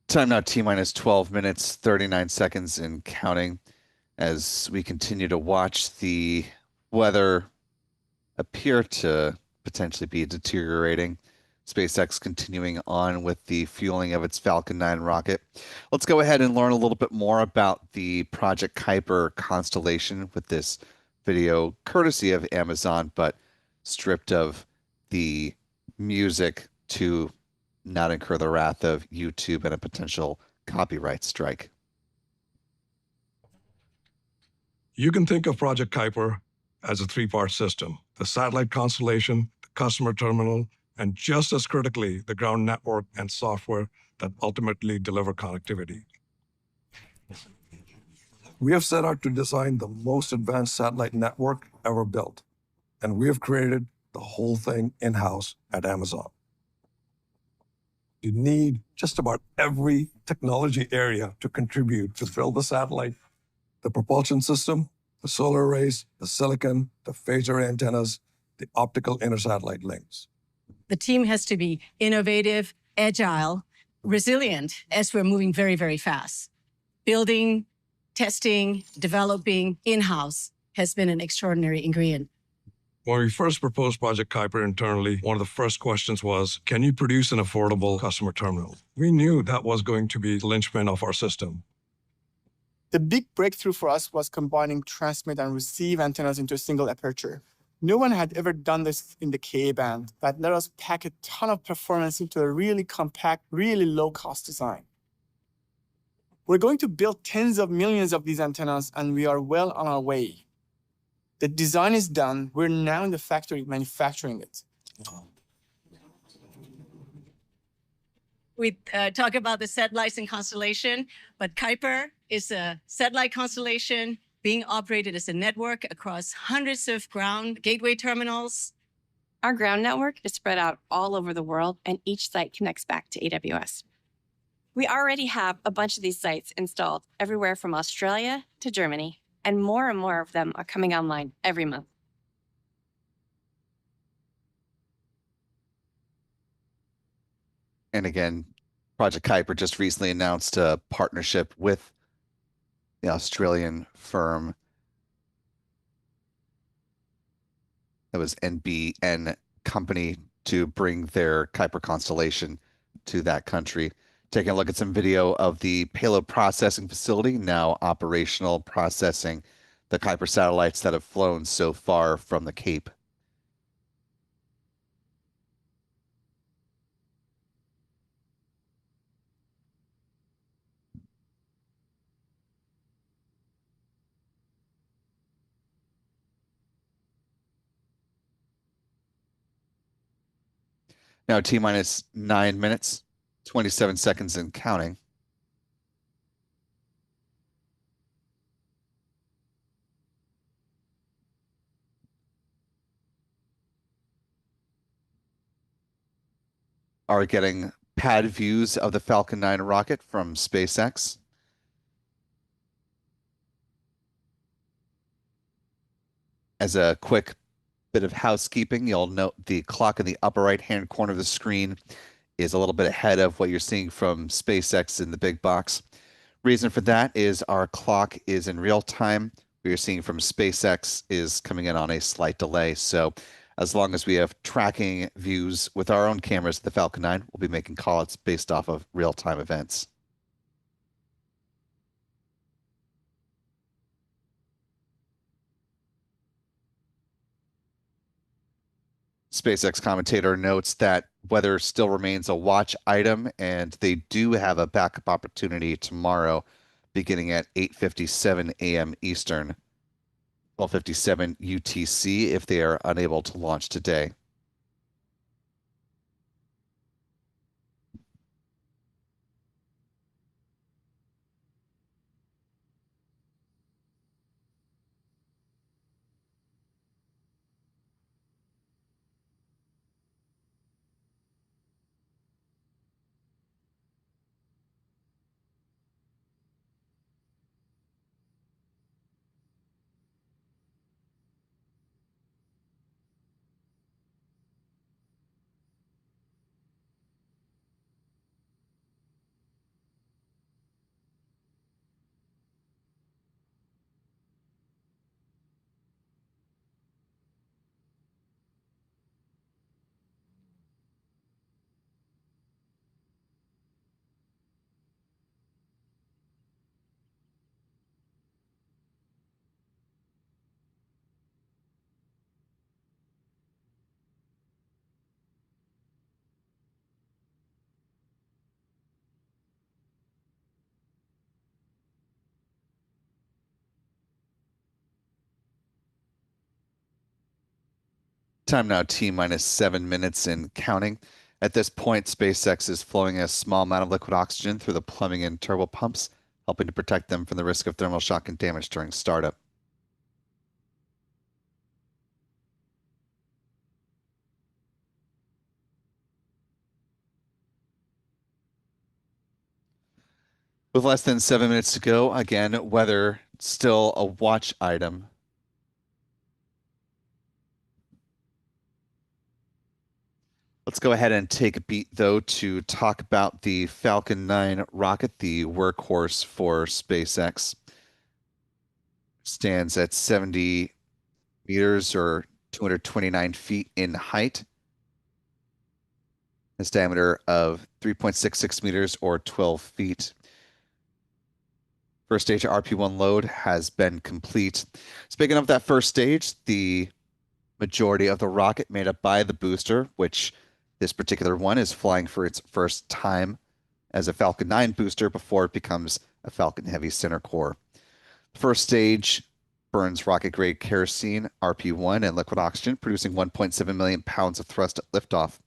Time now T minus 12 minutes, 39 seconds and counting as we continue to watch the weather appear to potentially be deteriorating. SpaceX continuing on with the fueling of its Falcon 9 rocket. Let's go ahead and learn a little bit more about the Project Kuiper constellation with this video courtesy of Amazon, but stripped of the music to not incur the wrath of YouTube and a potential copyright strike. You can think of Project Kuiper as a three-part system: the satellite constellation, the customer terminal, and just as critically, the ground network and software that ultimately deliver connectivity. We have set out to design the most advanced satellite network ever built. And we have created the whole thing in-house at Amazon. You need just about every technology area to contribute to build the satellite, the propulsion system, the solar arrays, the silicon, the phased array antennas, the optical inter-satellite links. The team has to be innovative, agile, resilient as we're moving very, very fast. Building, testing, developing in-house has been an extraordinary ingredient. When we first proposed Project Kuiper internally, one of the first questions was, can you produce an affordable customer terminal? We knew that was going to be the linchpin of our system. The big breakthrough for us was combining transmit and receive antennas into a single aperture. No one had ever done this in the Ka-band. That let us pack a ton of performance into a really compact, really low-cost design. We're going to build tens of millions of these antennas, and we are well on our way. The design is done. We're now in the factory manufacturing it. We talk about the satellites in constellation, but Kuiper is a satellite constellation being operated as a network across hundreds of ground gateway terminals. Our ground network is spread out all over the world, and each site connects back to AWS. We already have a bunch of these sites installed everywhere from Australia to Germany, and more of them are coming online every month. And again, Project Kuiper just recently announced a partnership with the Australian firm that was NBN Company to bring their Kuiper constellation to that country. Taking a look at some video of the payload processing facility, now operational, processing the Kuiper satellites that have flown so far from the Cape. Now T-minus 9 minutes, 27 seconds and counting. Are getting pad views of the Falcon 9 rocket from SpaceX. As a quick bit of housekeeping, you'll note the clock in the upper right-hand corner of the screen is a little bit ahead of what you're seeing from SpaceX in the big box. Reason for that is our clock is in real time. What you're seeing from SpaceX is coming in on a slight delay. So as long as we have tracking views with our own cameras of the Falcon 9, we'll be making calls based off of real-time events. SpaceX commentator notes that weather still remains a watch item, and they do have a backup opportunity tomorrow beginning at 8:57 a.m. Eastern, 12:57 UTC if they are unable to launch today. Time now T-minus 7 minutes and counting. At this point, SpaceX is flowing a small amount of liquid oxygen through the plumbing and turbo pumps, helping to protect them from the risk of thermal shock and damage during startup. With less than 7 minutes to go, again, weather still a watch item. Let's go ahead and take a beat, though, to talk about the Falcon 9 rocket, the workhorse for SpaceX. Stands at 70 meters or 229 feet in height. Its diameter of 3.66 meters or 12 feet. First stage RP1 load has been complete. Speaking of that first stage, the majority of the rocket made up by the booster, which this particular one is flying for its first time as a Falcon 9 booster before it becomes a Falcon Heavy center core. First stage burns rocket-grade kerosene, RP1, and liquid oxygen, producing 1.7 million pounds of thrust at liftoff.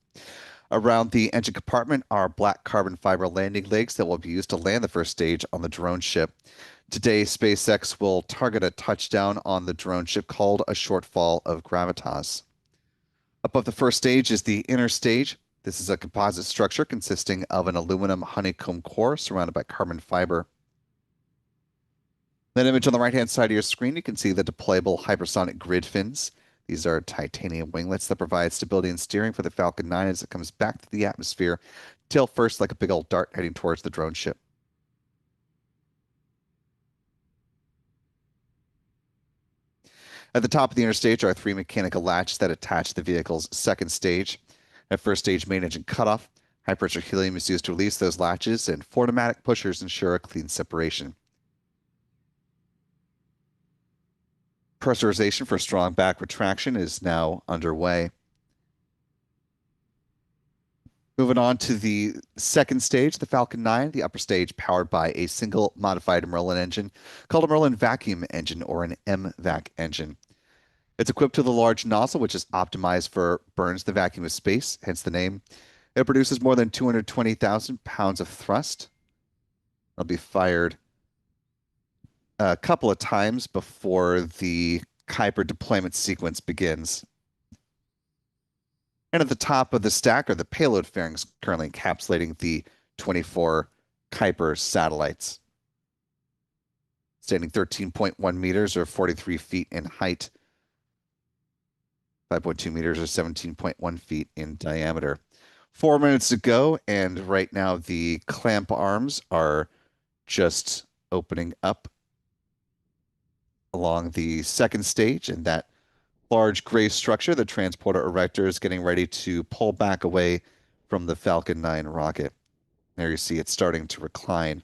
Around the engine compartment are black carbon fiber landing legs that will be used to land the first stage on the drone ship. Today, SpaceX will target a touchdown on the drone ship called a shortfall of gravitas. Above the first stage is the inner stage. This is a composite structure consisting of an aluminum honeycomb core surrounded by carbon fiber. That image on the right-hand side of your screen, you can see the deployable hypersonic grid fins. These are titanium winglets that provide stability and steering for the Falcon 9 as it comes back to the atmosphere, tail first like a big old dart heading towards the drone ship. At the top of the inner stage are 3 mechanical latches that attach the vehicle's second stage. At first stage main engine cutoff, high-pressure helium is used to release those latches, and 4 pneumatic pushers ensure a clean separation. Pressurization for strong back retraction is now underway. Moving on to the second stage, the Falcon 9, the upper stage powered by a single modified Merlin engine called a Merlin vacuum engine or an MVac engine. It's equipped with a large nozzle which is optimized for burns the vacuum of space, hence the name. It produces more than 220,000 pounds of thrust. It'll be fired a couple of times before the Kuiper deployment sequence begins. And at the top of the stack are the payload fairings currently encapsulating the 24 Kuiper satellites, standing 13.1 meters or 43 feet in height, 5.2 meters or 17.1 feet in diameter. 4 minutes to go, and right now the clamp arms are just opening up along the second stage, and that large gray structure, the transporter erector, is getting ready to pull back away from the Falcon 9 rocket. There you see it starting to recline.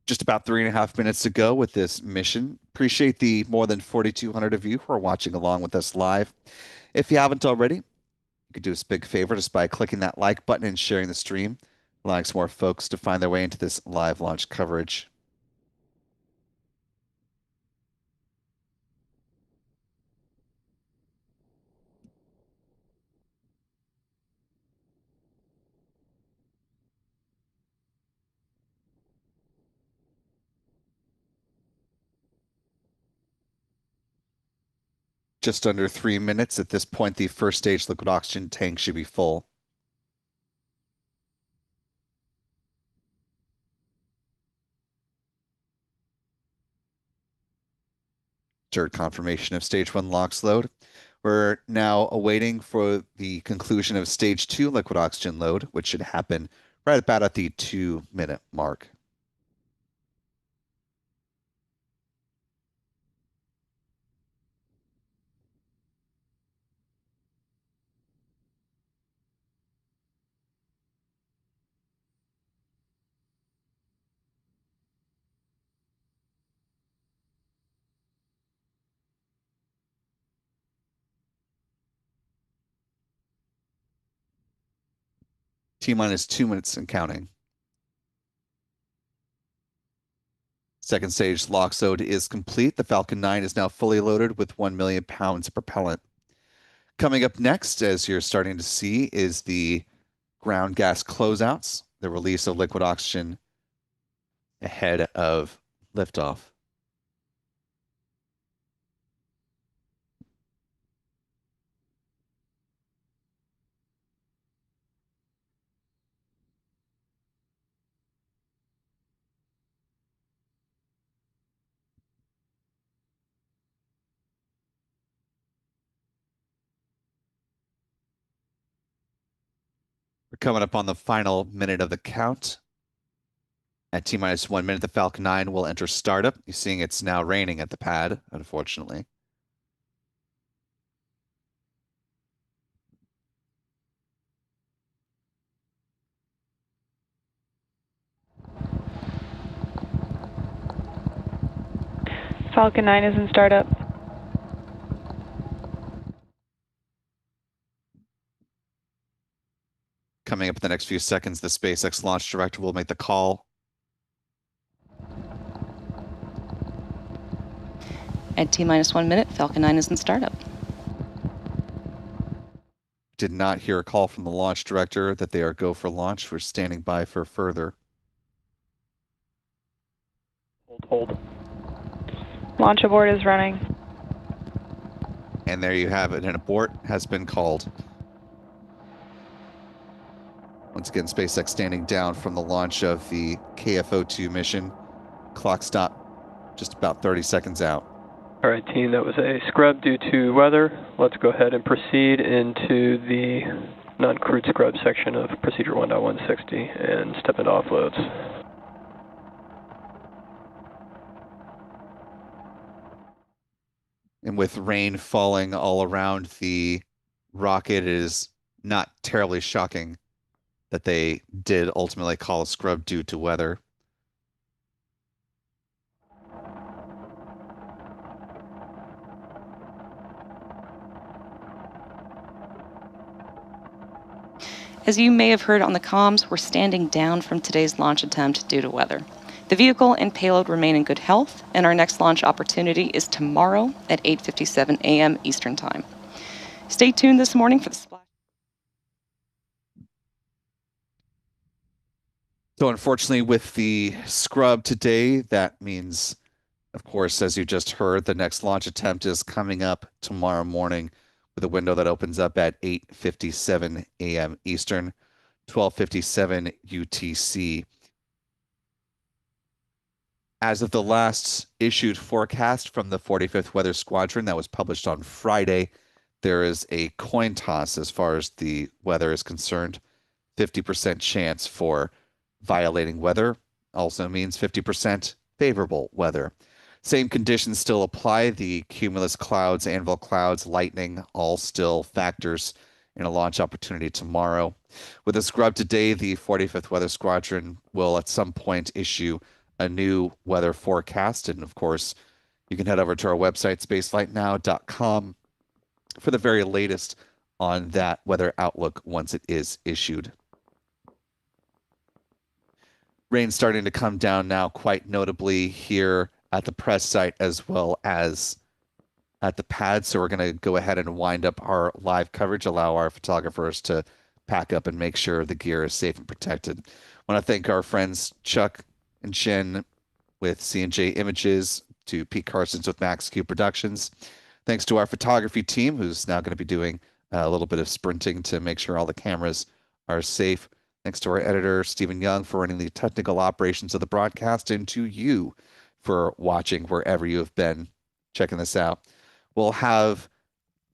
Just about 3.5 minutes to go with this mission. Appreciate the more than 4,200 of you who are watching along with us live. If you haven't already, you could do us a big favor just by clicking that like button and sharing the stream, allowing some more folks to find their way into this live launch coverage. Just under 3 minutes. At this point, the first stage liquid oxygen tank should be full. Third confirmation of stage 1 LOX load. We're now awaiting for the conclusion of stage 2 liquid oxygen load, which should happen right about at the 2-minute mark. T-minus 2 minutes and counting. Second stage LOX load is complete. The Falcon 9 is now fully loaded with 1 million pounds of propellant. Coming up next, as you're starting to see, is the ground gas closeouts, the release of liquid oxygen ahead of liftoff. We're coming up on the final minute of the count. At T-minus 1 minute, the Falcon 9 will enter startup. You're seeing it's now raining at the pad, unfortunately. Falcon 9 is in startup. Coming up in the next few seconds, the SpaceX launch director will make the call. At T-minus 1 minute, Falcon 9 is in startup. Did not hear a call from the launch director that they are go for launch. We're standing by for further. Hold. Launch abort is running. And there you have it. An abort has been called. Once again, SpaceX standing down from the launch of the KFO-2 mission. Clock stop just about 30 seconds out. All right, team, that was a scrub due to weather. Let's go ahead and proceed into the non-crewed scrub section of procedure 1.160 and step into offloads. And with rain falling all around the rocket, it is not terribly shocking that they did ultimately call a scrub due to weather. As you may have heard on the comms, we're standing down from today's launch attempt due to weather. The vehicle and payload remain in good health, and our next launch opportunity is tomorrow at 8:57 a.m. Eastern Time. Stay tuned this morning for the splash. So unfortunately, with the scrub today, that means, of course, as you just heard, the next launch attempt is coming up tomorrow morning with a window that opens up at 8:57 a.m. Eastern, 12:57 UTC. As of the last issued forecast from the 45th Weather Squadron that was published on Friday, there is a coin toss as far as the weather is concerned. 50% chance for violating weather also means 50% favorable weather. Same conditions still apply. The cumulus clouds, anvil clouds, lightning, all still factors in a launch opportunity tomorrow. With a scrub today, the 45th Weather Squadron will at some point issue a new weather forecast. And of course, you can head over to our website, spaceflightnow.com, for the very latest on that weather outlook once it is issued. Rain starting to come down now quite notably here at the press site as well as at the pad. So we're going to go ahead and wind up our live coverage, allow our photographers to pack up and make sure the gear is safe and protected. I want to thank our friends Chuck and Jen with C&J Images, to Pete Carsons with Max Q Productions. Thanks to our photography team, who's now going to be doing a little bit of sprinting to make sure all the cameras are safe. Thanks to our editor, Stephen Young, for running the technical operations of the broadcast, and to you for watching wherever you have been checking this out. We'll have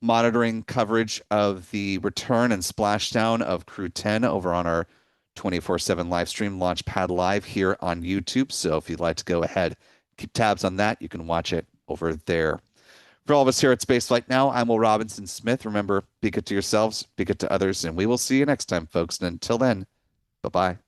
monitoring coverage of the return and splashdown of Crew 10 over on our 24/7 live stream, Launchpad Live, here on YouTube. So if you'd like to go ahead, keep tabs on that, you can watch it over there. For all of us here at Spaceflight Now, I'm Will Robinson Smith. Remember, be good to yourselves, be good to others, and we will see you next time, folks. And until then, bye-bye.